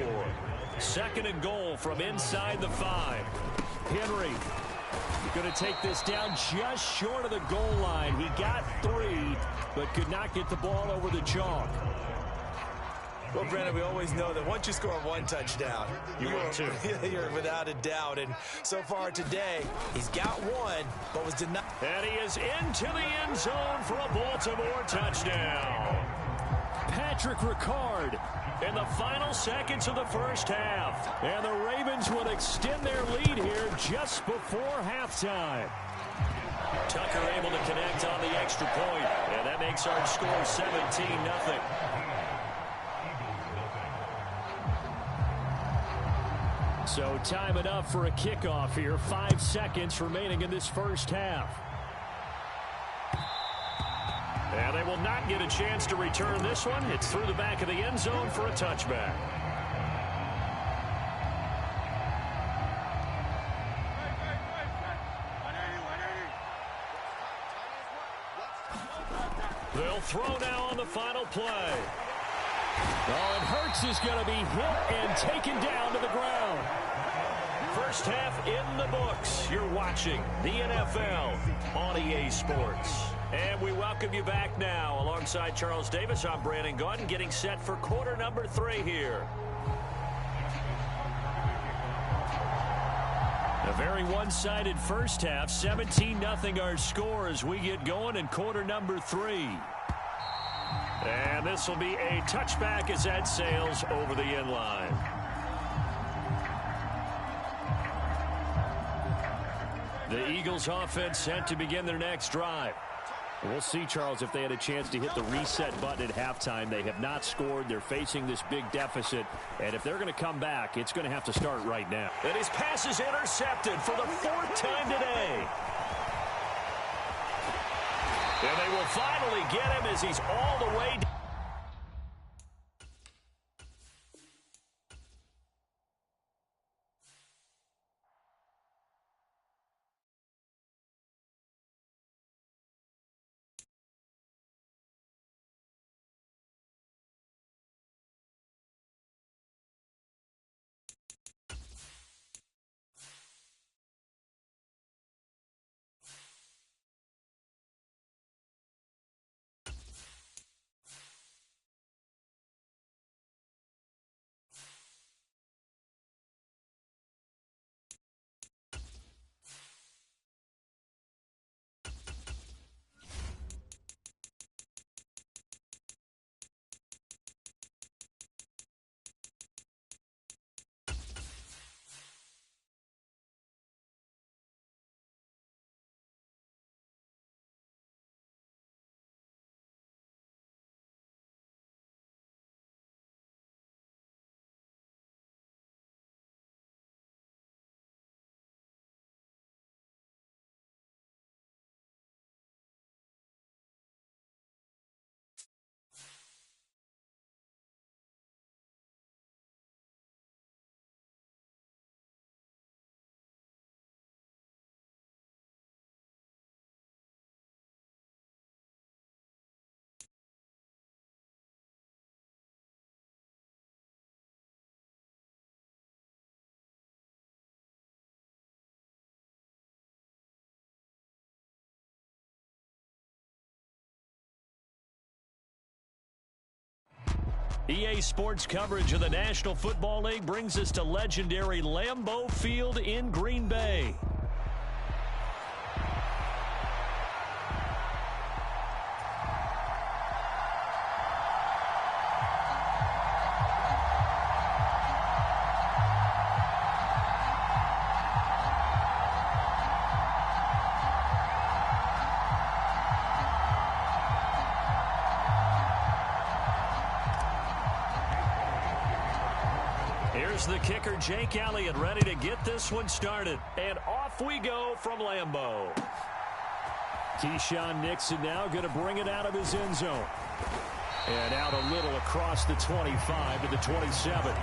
2nd and goal from inside the 5. Henry Going to take this down just short of the goal line. He got 3, but could not get the ball over the chalk. Well, Brandon, we always know that once you score 1 touchdown, you're without a doubt. And so far today, he's got 1, but was denied. And he is into the end zone for a Baltimore touchdown. Patrick Ricard in the final seconds of the first half. And the Ravens will extend their lead here just before halftime. Tucker able to connect on the extra point. And that makes our score 17-0. So time enough for a kickoff here. 5 seconds remaining in this first half. And they will not get a chance to return this one. It's through the back of the end zone for a touchback. They'll throw now on the final play. Oh, and Hurts is going to be hit and taken down to the ground. First half in the books. You're watching the NFL on EA Sports. And we welcome you back now. Alongside Charles Davis, I'm Brandon Gaudin, getting set for quarter number 3 here. A very one-sided first half. 17-0 our score as we get going in quarter number 3. And this will be a touchback as that sails over the end line. The Eagles offense set to begin their next drive. We'll see, Charles, if they had a chance to hit the reset button at halftime. They have not scored. They're facing this big deficit. And if they're going to come back, it's going to have to start right now. And his pass is intercepted for the 4th time today. And they will finally get him as he's all the way down. EA Sports coverage of the National Football League brings us to legendary Lambeau Field in Green Bay. Here's the kicker, Jake Elliott, ready to get this one started. And off we go from Lambeau. Keyshawn Nixon now going to bring it out of his end zone. And out a little across the 25 to the 27.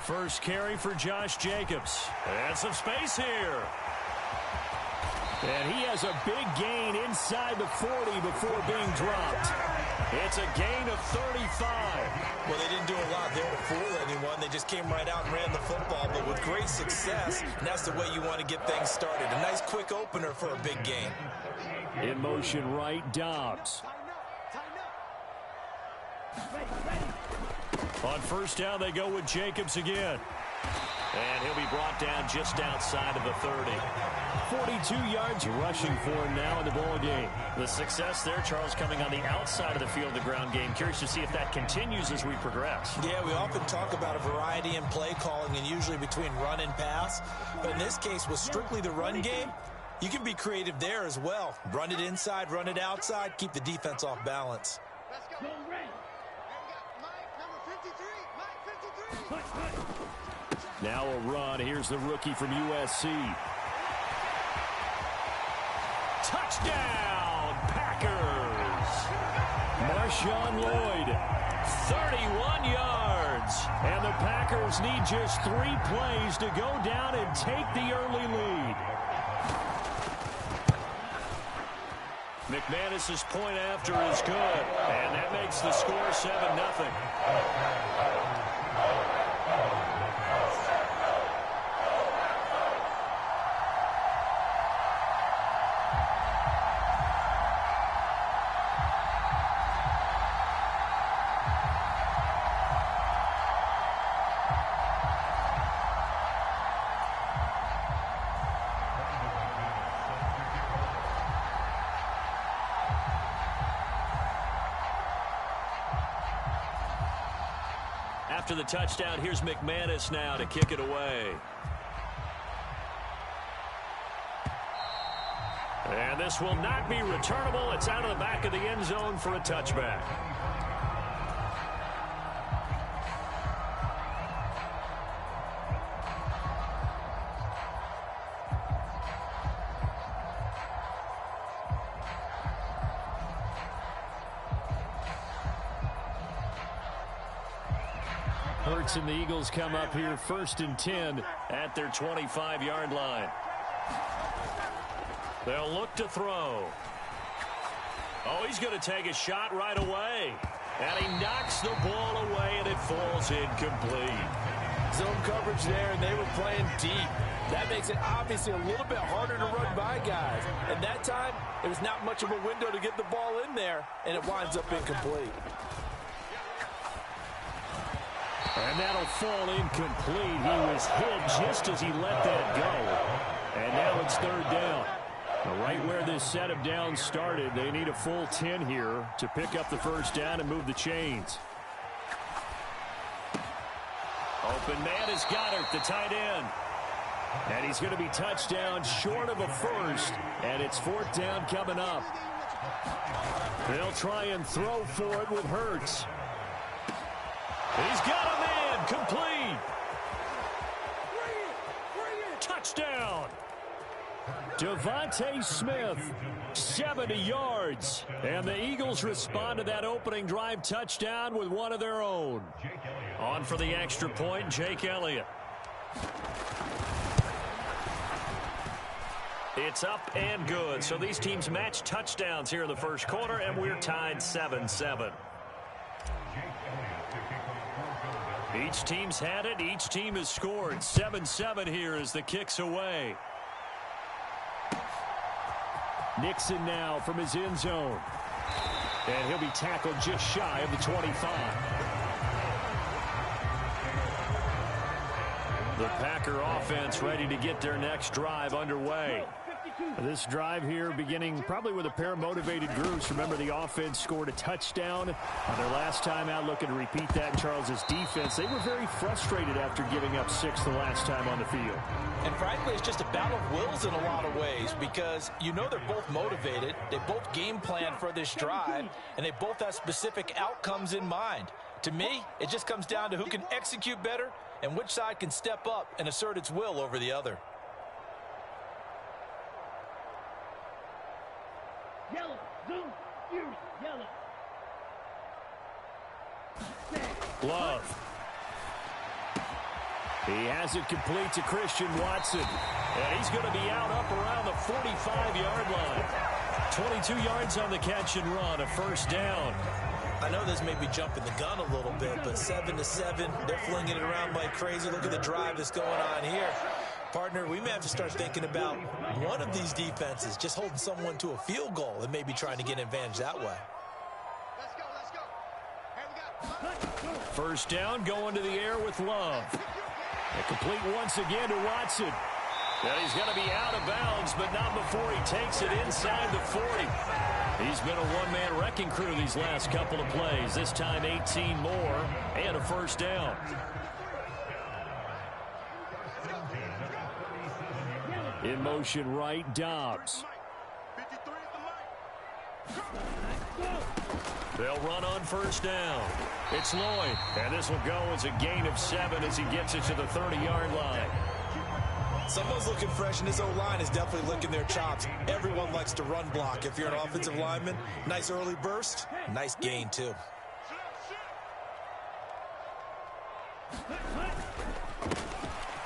First carry for Josh Jacobs. And some space here. And he has a big gain inside the 40 before being dropped. It's a gain of 35. Well, they didn't do a lot there to fool anyone. They just came right out and ran the football, but with great success, and that's the way you want to get things started. A nice quick opener for a big gain. In motion right, Dobbs. On first down, they go with Jacobs again. And he'll be brought down just outside of the 30. 42 yards rushing for him now in the ball game. The success there, Charles, coming on the outside of the field, the ground game. Curious to see if that continues as we progress. Yeah, we often talk about a variety in play calling and usually between run and pass. But in this case, with strictly the run game, you can be creative there as well. Run it inside, run it outside, keep the defense off balance. Let's go. Mike, number 53. Now a run. Here's the rookie from USC. Touchdown, Packers. Marshawn Lloyd, 31 yards. And the Packers need just 3 plays to go down and take the early lead. McManus's point after is good. And that makes the score 7-0. After the touchdown, here's McManus now to kick it away. And this will not be returnable. It's out of the back of the end zone for a touchback. Hurts and the Eagles come up here 1st and 10 at their 25-yard line. They'll look to throw. Oh, he's going to take a shot right away. And he knocks the ball away, and it falls incomplete. Zone coverage there, and they were playing deep. That makes it obviously a little bit harder to run by guys. And that time, there was not much of a window to get the ball in there, and it winds up incomplete. And that'll fall incomplete. He was hit just as he let that go. And now it's 3rd down. Right where this set of downs started, they need a full 10 here to pick up the 1st down and move the chains. Open man is Goddard, the tight end. And he's going to be touchdown short of a first. And it's 4th down coming up. They'll try and throw for it with Hurts. He's got a man, complete. Touchdown. Devontae Smith, 70 yards. And the Eagles respond to that opening drive touchdown with one of their own. On for the extra point, Jake Elliott. It's up and good. So these teams match touchdowns here in the first quarter, and we're tied 7-7. Each team's had it. Each team has scored. 7-7 here as the kick's away. Nixon now from his end zone. And he'll be tackled just shy of the 25. The Packer offense ready to get their next drive underway. This drive here beginning probably with a pair of motivated groups. Remember, the offense scored a touchdown on their last time out. Looking to repeat that in Charles's defense. They were very frustrated after giving up 6 the last time on the field. And frankly, it's just a battle of wills in a lot of ways because you know they're both motivated. They both game plan for this drive, and they both have specific outcomes in mind. To me, it just comes down to who can execute better and which side can step up and assert its will over the other. Yellow, zoom, yellow. Love. He has it complete to Christian Watson. And he's going to be out up around the 45-yard line. 22 yards on the catch and run, a first down. I know this may be jumping the gun a little bit, but 7-7, they're flinging it around like crazy. Look at the drive that's going on here. Partner, we may have to start thinking about one of these defenses just holding someone to a field goal and maybe trying to get an advantage that way. Let's go, let's go. Hey, we got First down going to the air with Love. And complete once again to Watson. And he's going to be out of bounds, but not before he takes it inside the 40. He's been a one-man wrecking crew these last couple of plays. This time 18 more and a first down. In motion right, Dobbs. They'll run on first down. It's Lloyd, and this will go as a gain of 7 as he gets it to the 30-yard line. Someone's looking fresh, and this O-line is definitely licking their chops. Everyone likes to run block. If you're an offensive lineman, nice early burst, nice gain, too.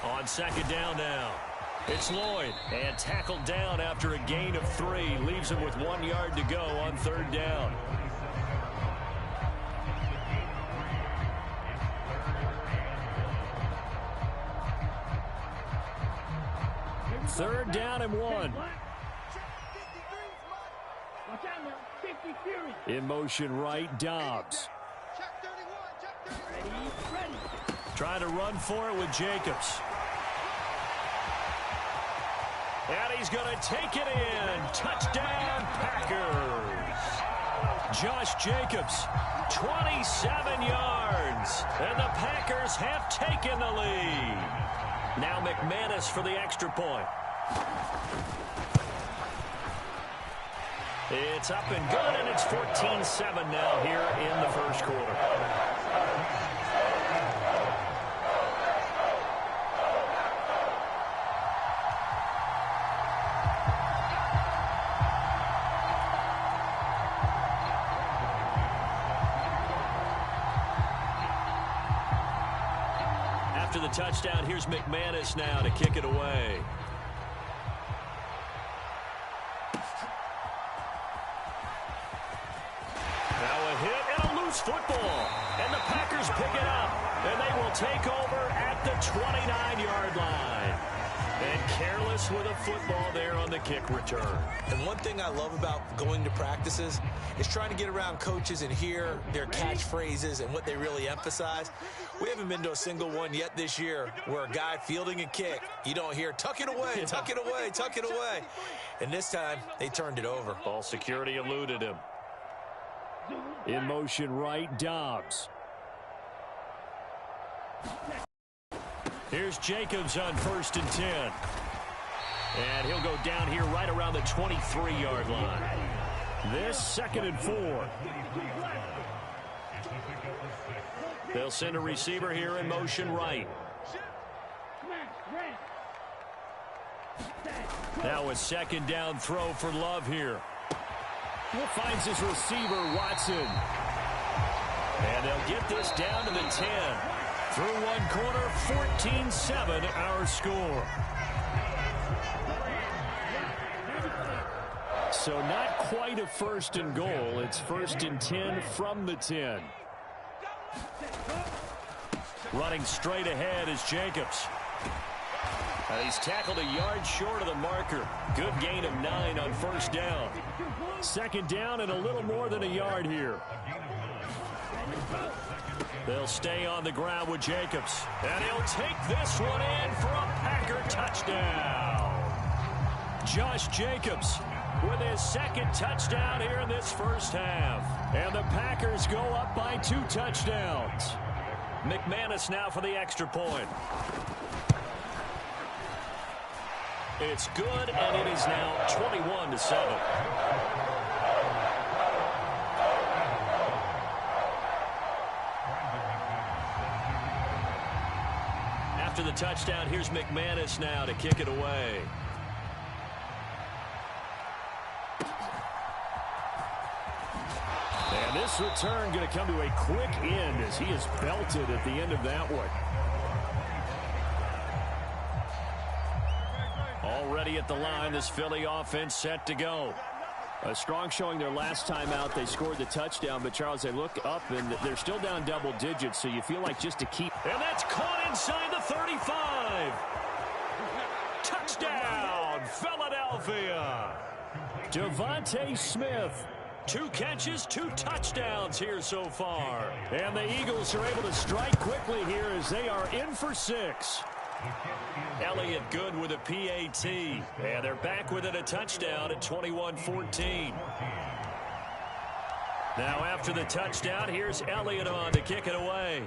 On second down now. It's Lloyd, and tackled down after a gain of 3. Leaves him with 1 yard to go on third down. Third down and 1. In motion right, Dobbs. Trying to run for it with Jacobs. And he's going to take it in. Touchdown, Packers. Josh Jacobs, 27 yards. And the Packers have taken the lead. Now McManus for the extra point. It's up and good, and it's 14-7 now here in the first quarter. After the touchdown, here's McManus now to kick it away. Football, and the Packers pick it up, and they will take over at the 29-yard line. And careless with a football there on the kick return. And one thing I love about going to practices is trying to get around coaches and hear their catchphrases and what they really emphasize. We haven't been to a single one yet this year where a guy fielding a kick, you don't hear, tuck it away, tuck it away, tuck it away. And this time, they turned it over. Ball security eluded him. In motion right, Dobbs. Here's Jacobs on 1st and 10. And he'll go down here right around the 23-yard line. This 2nd and 4. They'll send a receiver here in motion right. Now a 2nd down throw for Love here. Finds his receiver, Watson. And they'll get this down to the 10. Through one quarter, 14-7 our score. So not quite a 1st and goal. It's 1st and 10 from the 10. Running straight ahead is Jacobs. He's tackled a yard short of the marker. Good gain of 9 on 1st down. 2nd down and a little more than a yard here. They'll stay on the ground with Jacobs. And he'll take this one in for a Packer touchdown. Josh Jacobs with his 2nd touchdown here in this first half. And the Packers go up by 2 touchdowns. McManus now for the extra point. It's good, and it is now 21-7. After the touchdown, here's McManus now to kick it away. And this This return going to come to a quick end as he is belted at the end of that one. Already at the line, this Philly offense set to go. A strong showing their last time out. They scored the touchdown, but, Charles, they look up, and they're still down double digits, so you feel like just to keep. And that's caught inside the 35. Touchdown, Philadelphia. Devontae Smith. 2 catches, 2 touchdowns here so far. And the Eagles are able to strike quickly here as they are in for 6. Elliott good with a PAT. And they're back within a touchdown at 21-14. Now after the touchdown, here's Elliott on to kick it away.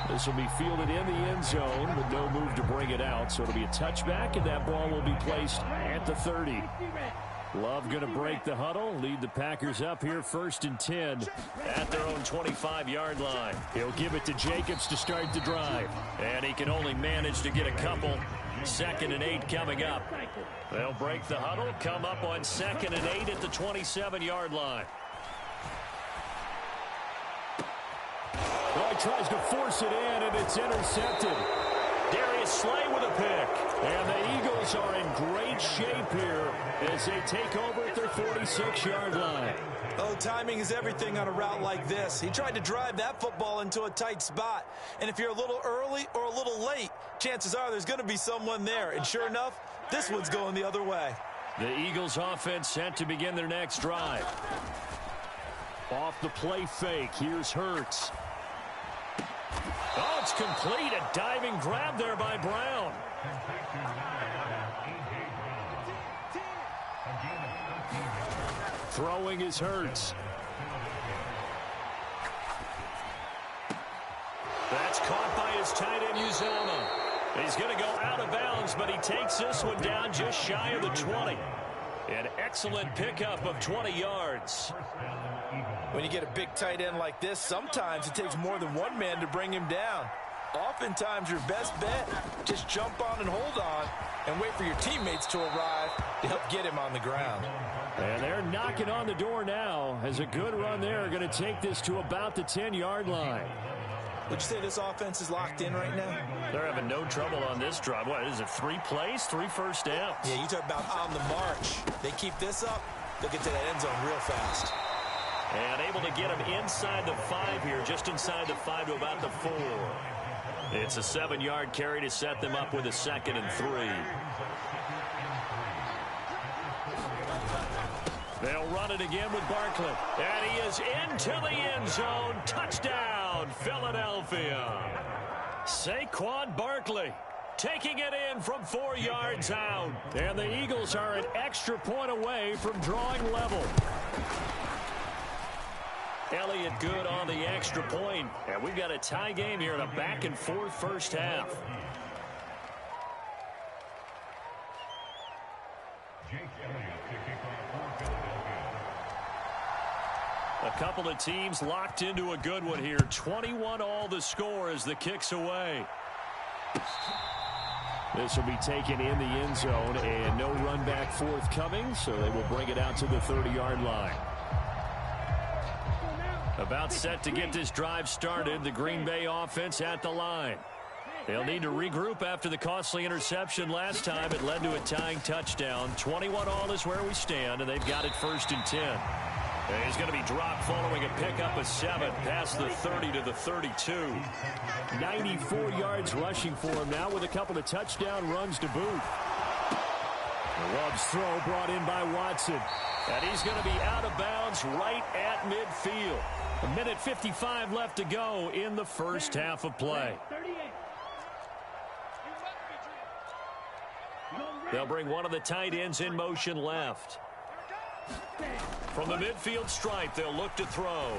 This will be fielded in the end zone with no move to bring it out. So it'll be a touchback, and that ball will be placed at the 30. Love going to break the huddle, lead the Packers up here 1st and 10 at their own 25-yard line. He'll give it to Jacobs to start the drive. And he can only manage to get a couple. 2nd and 8 coming up. They'll break the huddle, come up on 2nd and 8 at the 27-yard line. Boy tries to force it in, and it's intercepted. Darius Slay with a pick. And the Eagles are in great shape here as they take over at their 46-yard line. Oh, timing is everything on a route like this. He tried to drive that football into a tight spot. And if you're a little early or a little late, chances are there's going to be someone there. And sure enough, this one's going the other way. The Eagles offense set to begin their next drive. Off the play fake, here's Hurts. Oh, it's complete. A diving grab there by Brown. Throwing is Hurts. That's caught by his tight end, Uzomah. He's going to go out of bounds, but he takes this one down just shy of the 20. An excellent pickup of 20 yards. When you get a big tight end like this, sometimes it takes more than one man to bring him down. Oftentimes, your best bet, just jump on and hold on and wait for your teammates to arrive to help get him on the ground. And they're knocking on the door now as a good run there. Going to take this to about the 10-yard line. Would you say this offense is locked in right now? They're having no trouble on this drive. What is it, 3 plays, 3 first downs? Yeah, you talk about on the march. They keep this up, they'll get to that end zone real fast. And able to get him inside the 5 here, just inside the 5 to about the 4. It's a 7-yard carry to set them up with a 2nd and 3. They'll run it again with Barkley. And he is into the end zone. Touchdown, Philadelphia. Saquon Barkley taking it in from 4 yards out. And the Eagles are an extra point away from drawing level. Elliott good on the extra point. And we've got a tie game here in a back-and-forth first half. A couple of teams locked into a good one here. 21 all the score as the kick's away. This will be taken in the end zone, and no run back forthcoming, so they will bring it out to the 30-yard line. About set to get this drive started, the Green Bay offense at the line. They'll need to regroup after the costly interception last time. It led to a tying touchdown. 21 all is where we stand, and they've got it 1st and 10. And he's going to be dropped following a pickup of 7 past the 30 to the 32. 94 yards rushing for him now with a couple of touchdown runs to boot. Love's throw brought in by Watson. And he's going to be out of bounds right at midfield. 1:55 left to go in the first half of play. They'll bring one of the tight ends in motion left. From the midfield stripe, they'll look to throw.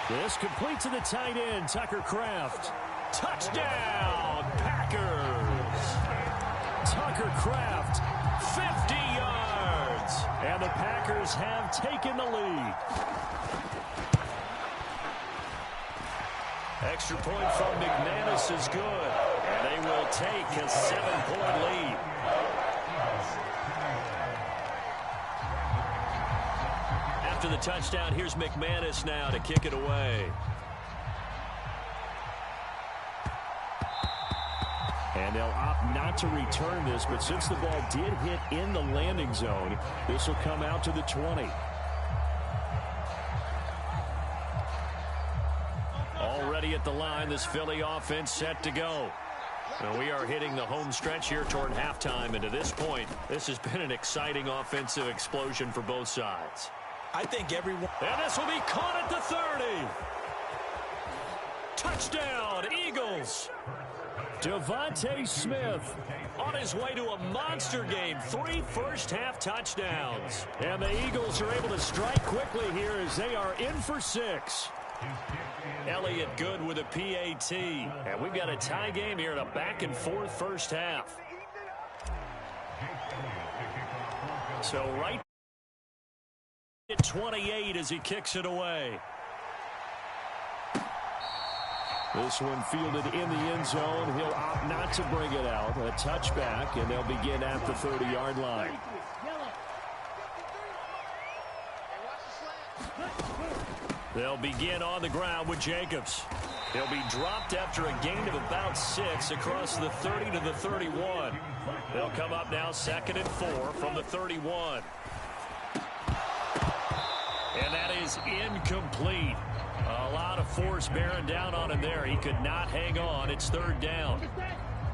This complete to the tight end, Tucker Kraft. Touchdown, Packers! Tucker Kraft, 50 yards! and the Packers have taken the lead. Extra point from McManus is good, and they will take a 7-point lead. after the touchdown. Here's McManus now to kick it away. And they'll opt not to return this, but since the ball did hit in the landing zone, this will come out to the 20. Already at the line, this Philly offense set to go. Now we are hitting the home stretch here toward halftime, and to this point, this has been an exciting offensive explosion for both sides. I think everyone... And this will be caught at the 30. Touchdown, Eagles. Devontae Smith on his way to a monster game. 3 first-half touchdowns. And the Eagles are able to strike quickly here as they are in for 6. Elliott good with a PAT. And we've got a tie game here in a back-and-forth first half. So right at 28 as he kicks it away. This one fielded in the end zone. He'll opt not to bring it out. A touchback, and they'll begin at the 30-yard line. They'll begin on the ground with Jacobs. He'll be dropped after a gain of about 6 across the 30 to the 31. They'll come up now 2nd and 4 from the 31. And that is incomplete. A lot of force bearing down on him there. He could not hang on. It's 3rd down.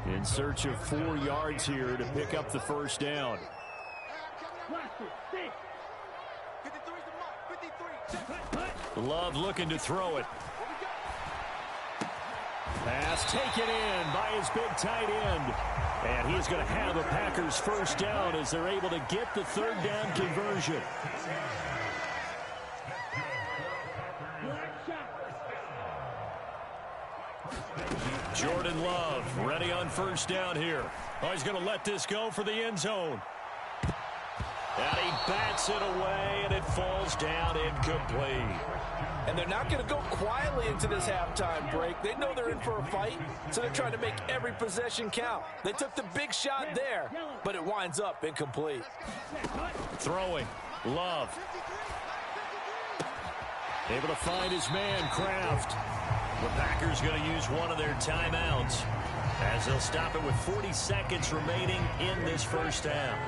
In search of 4 yards here to pick up the first down. Love looking to throw it. Pass taken in by his big tight end. And he's going to have the Packers first down as they're able to get the 3rd down conversion. Jordan Love ready on first down here. Oh, he's going to let this go for the end zone. And he bats it away, and it falls down incomplete. And they're not going to go quietly into this halftime break. They know they're in for a fight, so they're trying to make every possession count. They took the big shot there, but it winds up incomplete. Throwing, Love. Able to find his man, Kraft. The Packers going to use one of their timeouts as they'll stop it with 40 seconds remaining in this first half.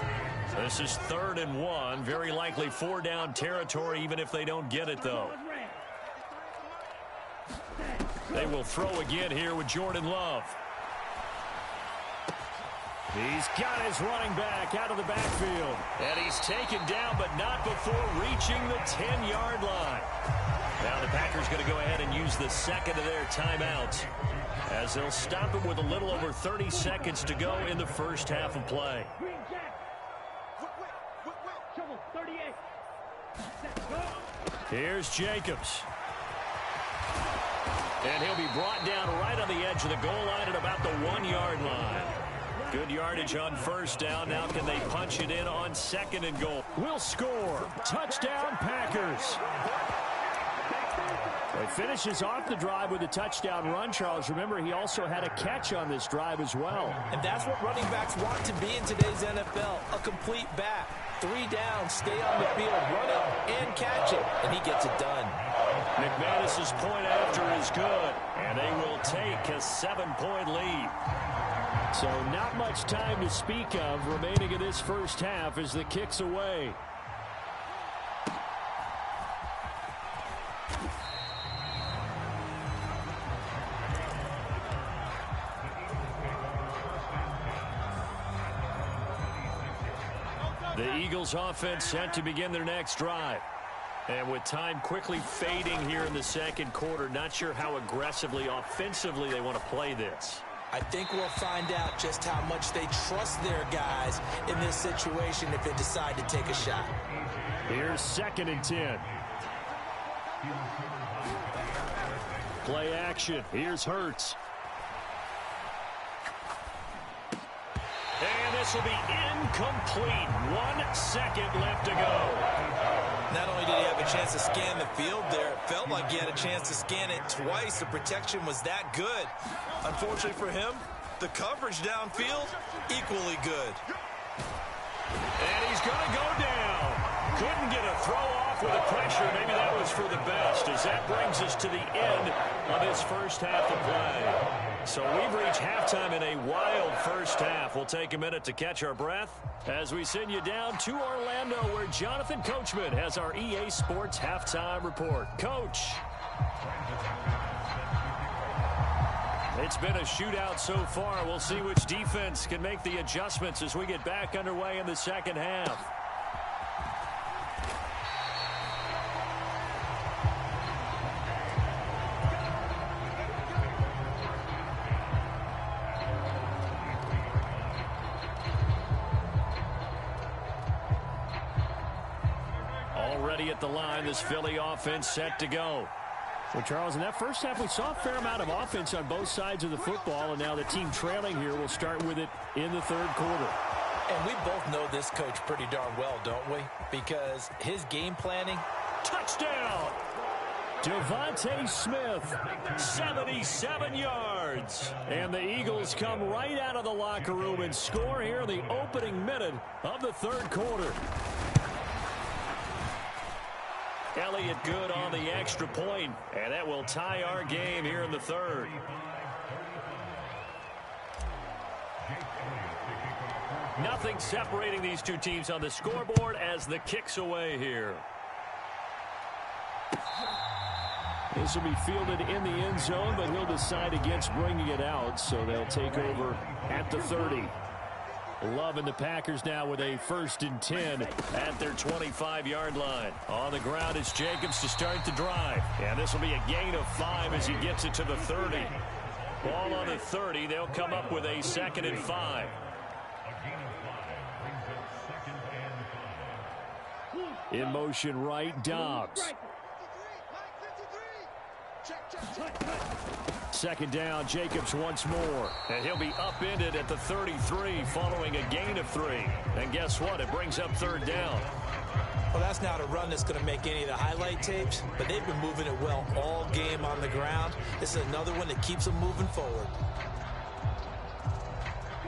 This is 3rd and 1. Very likely 4-down territory, even if they don't get it, though. They will throw again here with Jordan Love. He's got his running back out of the backfield. And he's taken down, but not before reaching the 10-yard line. Now the Packers going to go ahead and use the 2nd of their timeouts as they'll stop it with a little over 30 seconds to go in the first half of play. Here's Jacobs. And he'll be brought down right on the edge of the goal line at about the 1-yard line. Good yardage on first down. Now can they punch it in on 2nd and goal? Will score. Touchdown, Packers. He finishes off the drive with a touchdown run, Charles. Remember, he also had a catch on this drive as well. And that's what running backs want to be in today's NFL, a complete back. 3 down, stay on the field, run it, and catch it. And he gets it done. McManus's point after is good, and they will take a 7-point lead. So not much time to speak of remaining in this first half as the kick's away. The Eagles offense set to begin their next drive. And with time quickly fading here in the second quarter, not sure how aggressively, offensively they want to play this. I think we'll find out just how much they trust their guys in this situation if they decide to take a shot. Here's 2nd and 10. Play action. Here's Hurts. And this will be incomplete. 1 second left to go. Not only did he have a chance to scan the field there, it felt like he had a chance to scan it twice. The protection was that good. Unfortunately for him, the coverage downfield, equally good. And he's going to go down. Couldn't get a throw off with the pressure. Maybe that was for the best, as that brings us to the end of his first half of play. So we've reached halftime in a wild first half. We'll take a minute to catch our breath as we send you down to Orlando, where Jonathan Coachman has our EA Sports halftime report. Coach. It's been a shootout so far. We'll see which defense can make the adjustments as we get back underway in the second half. Already at the line, this Philly offense set to go. Well, Charles, in that first half, we saw a fair amount of offense on both sides of the football, and now the team trailing here will start with it in the third quarter. And we both know this coach pretty darn well, don't we? Because his game planning. Touchdown! Devontae Smith, 77 yards. And the Eagles come right out of the locker room and score here in the opening minute of the third quarter. Elliott good on the extra point, and that will tie our game here in the third. Nothing separating these two teams on the scoreboard as the kick's away here. This will be fielded in the end zone, but he'll decide against bringing it out, so they'll take over at the 30. Love and the Packers now with a 1st and 10 at their 25-yard line. On the ground is Jacobs to start the drive. And this will be a gain of 5 as he gets it to the 30. Ball on the 30. They'll come up with a 2nd and 5. In motion right, Dobbs. Second down, Jacobs once more. And he'll be upended at the 33 following a gain of 3. And guess what? It brings up 3rd down. Well, that's not a run that's going to make any of the highlight tapes, but they've been moving it well all game on the ground. This is another one that keeps them moving forward.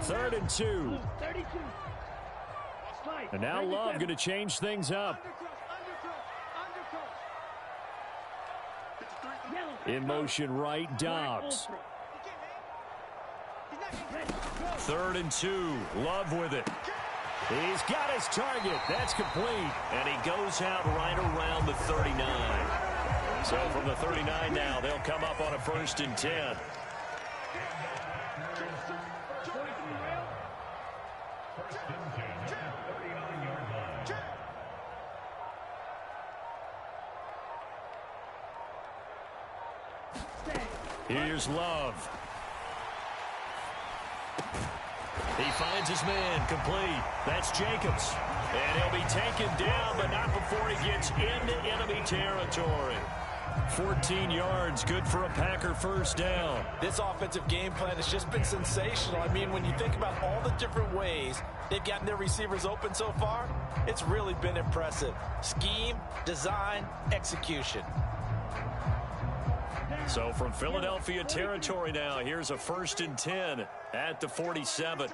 3rd and 2. And now Love going to change things up. In motion right, Dobbs. 3rd and 2. Love with it. He's got his target. That's complete. And he goes out right around the 39. So from the 39 now, they'll come up on a 1st and 10. Here's Love. He finds his man, complete. That's Jacobs. And he'll be taken down, but not before he gets into enemy territory. 14 yards, good for a Packer 1st down. This offensive game plan has just been sensational. I mean, when you think about all the different ways they've gotten their receivers open so far, it's really been impressive. Scheme, design, execution. So from Philadelphia territory now, here's a 1st and 10 at the 47.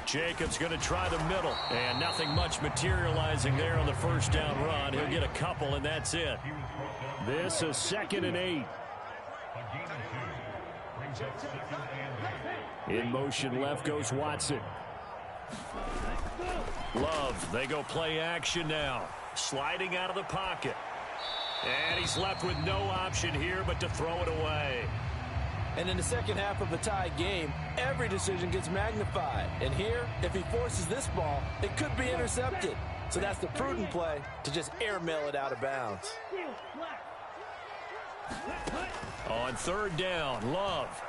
Jacobs going to try the middle, and nothing much materializing there on the 1st down run. He'll get a couple, and that's it. This is 2nd and 8. In motion left goes Watson. Love, they go play action now. Sliding out of the pocket. And he's left with no option here but to throw it away. And in the second half of a tied game, every decision gets magnified. And here, if he forces this ball, it could be intercepted. So that's the prudent play to just airmail it out of bounds. On 3rd down, Love.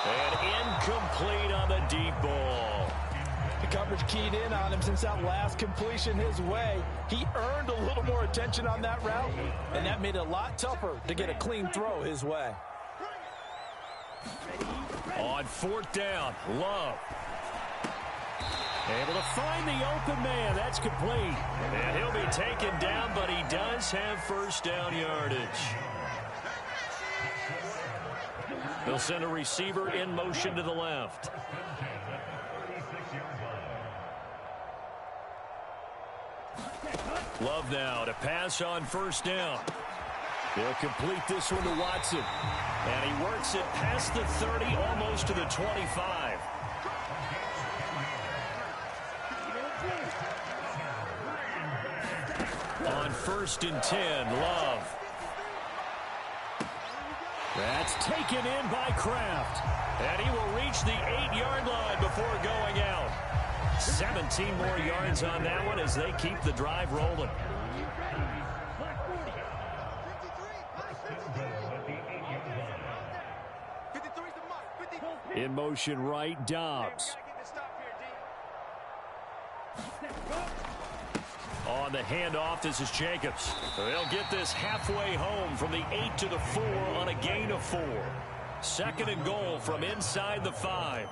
And incomplete on the deep ball. The coverage keyed in on him since that last completion his way. He earned a little more attention on that route, and that made it a lot tougher to get a clean throw his way. On 4th down, Love. Able to find the open man. That's complete. And he'll be taken down, but he does have 1st down yardage. They'll send a receiver in motion to the left. Love now to pass on first down. They'll complete this one to Watson. And he works it past the 30, almost to the 25. On 1st and 10, Love. That's taken in by Kraft. And he will reach the 8-yard line before going out. 17 more yards on that one as they keep the drive rolling. In motion right, Dobbs. On the handoff, this is Jacobs. They'll get this halfway home from the 8 to the 4 on a gain of 4. 2nd and goal from inside the 5.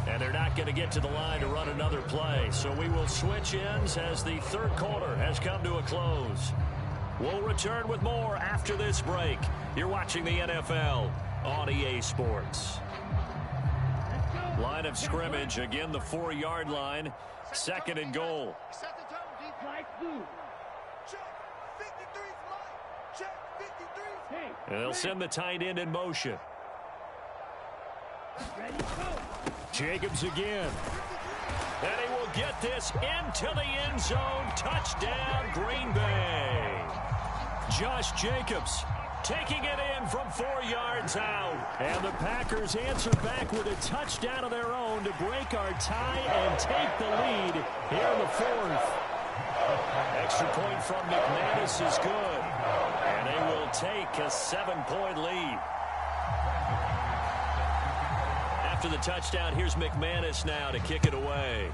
And they're not going to get to the line to run another play. So we will switch ends as the 3rd quarter has come to a close. We'll return with more after this break. You're watching the NFL on EA Sports. Line of scrimmage, again the 4-yard line. 2nd and goal. And they'll send the tight end in motion. Jacobs again. And he will get this into the end zone. Touchdown, Green Bay. Josh Jacobs taking it in from 4 yards out. And the Packers answer back with a touchdown of their own to break our tie and take the lead here in the 4th. Extra point from McManus is good. And they will take a 7-point lead. After the touchdown, here's McManus now to kick it away.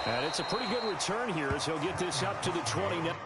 And it's a pretty good return here as he'll get this up to the 20 now.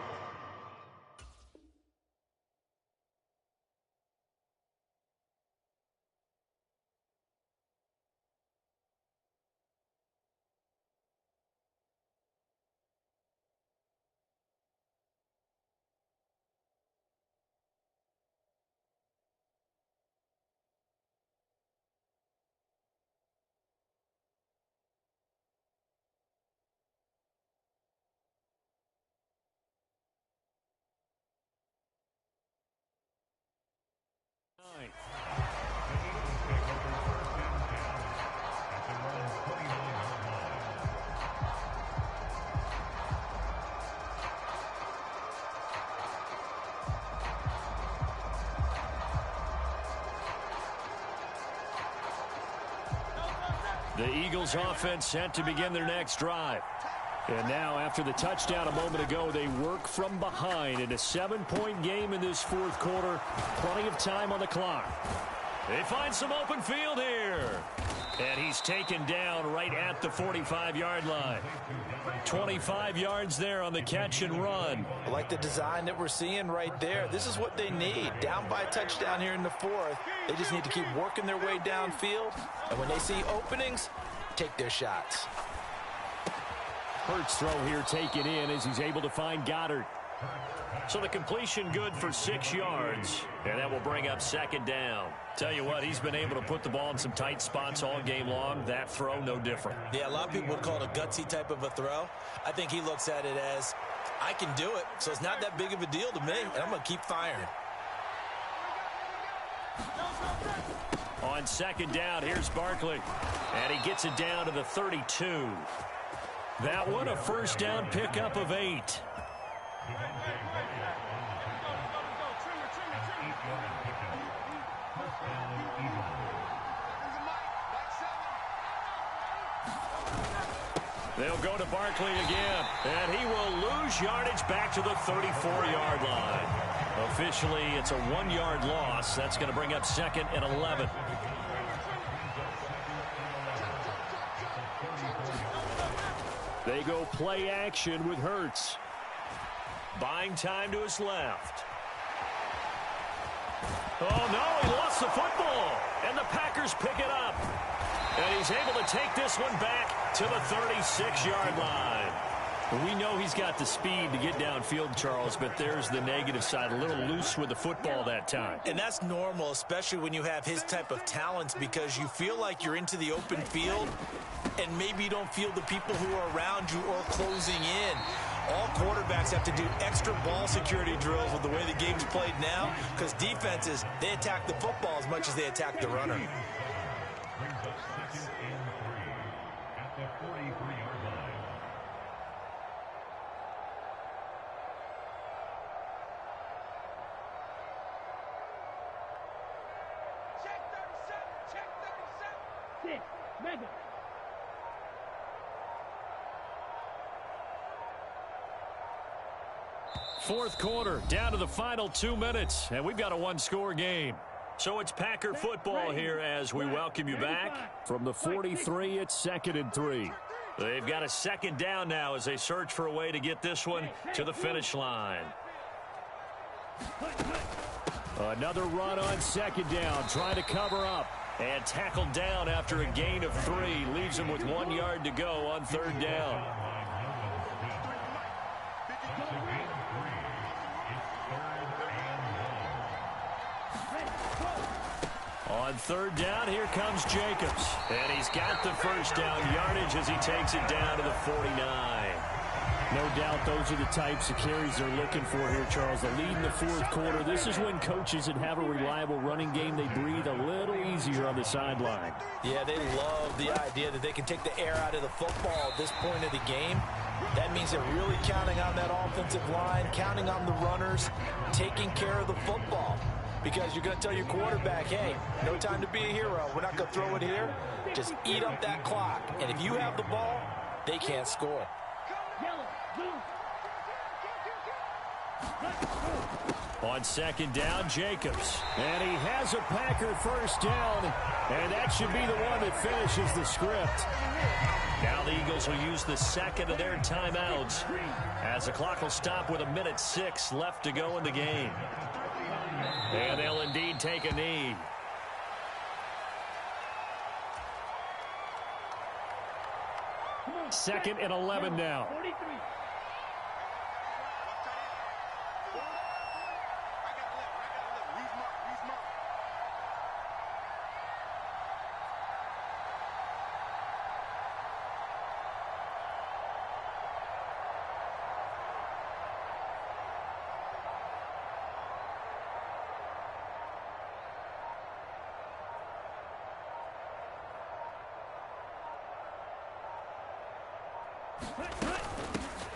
The Eagles offense set to begin their next drive. And now after the touchdown a moment ago, they work from behind in a 7-point game in this 4th quarter. Plenty of time on the clock. They find some open field here. And he's taken down right at the 45-yard line. 25 yards there on the catch and run. I like the design that we're seeing right there. This is what they need. Down by a touchdown here in the 4th. They just need to keep working their way downfield. And when they see openings, take their shots. Hurts throw here taken in as he's able to find Goddard. So the completion good for 6 yards. And that will bring up 2nd down. Tell you what, he's been able to put the ball in some tight spots all game long. That throw, no different. Yeah, a lot of people would call it a gutsy type of a throw. I think he looks at it as, I can do it, so it's not that big of a deal to me, and I'm going to keep firing. On 2nd down, here's Barkley. And he gets it down to the 32. That one a 1st down pickup of 8. They'll go to Barkley again, and he will lose yardage back to the 34-yard line. Officially, it's a 1-yard loss. That's going to bring up 2nd and 11. They go play action with Hurts. Buying time to his left. Oh, no, he lost the football. And the Packers pick it up. And he's able to take this one back to the 36-yard line. We know he's got the speed to get downfield, Charles, but there's the negative side. A little loose with the football that time. And that's normal, especially when you have his type of talents, because you feel like you're into the open field and maybe you don't feel the people who are around you or closing in. All quarterbacks have to do extra ball security drills with the way the game's played now, because defenses, they attack the football as much as they attack the runner. Fourth quarter, down to the final 2 minutes, and we've got a one-score game. So it's Packer football here as we welcome you back. From the 43, it's 2nd and 3. They've got a second down now as they search for a way to get this one to the finish line. Another run on second down, trying to cover up. And tackled down after a gain of 3. Leaves him with 1 yard to go on third down. On third down, here comes Jacobs. And he's got the first down yardage as he takes it down to the 49. No doubt those are the types of carries they're looking for here, Charles. The lead in the fourth quarter. This is when coaches that have a reliable running game, they breathe a little easier on the sideline. Yeah, they love the idea that they can take the air out of the football at this point of the game. That means they're really counting on that offensive line, counting on the runners, taking care of the football. Because you're going to tell your quarterback, hey, no time to be a hero. We're not going to throw it here. Just eat up that clock. And if you have the ball, they can't score. On second down, Jacobs. And he has a Packer first down. And that should be the one that finishes the script. Now the Eagles will use the second of their timeouts as the clock will stop with 1:06 left to go in the game. And they'll indeed take a knee. Second and 11 now.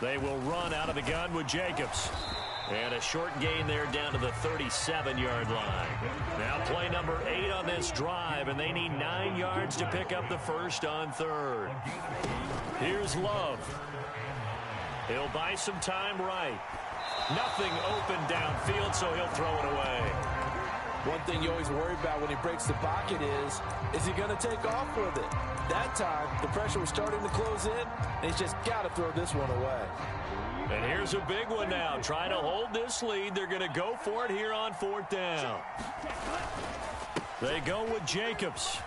They will run out of the gun with Jacobs. And a short gain there down to the 37-yard line. Now play number 8 on this drive, and they need 9 yards to pick up the first on third. Here's Love. He'll buy some time right. Nothing open downfield, so he'll throw it away. One thing you always worry about when he breaks the pocket is he going to take off with it? That time, the pressure was starting to close in, and he's just got to throw this one away. And here's a big one now. Trying to hold this lead. They're going to go for it here on fourth down. They go with Jacobs.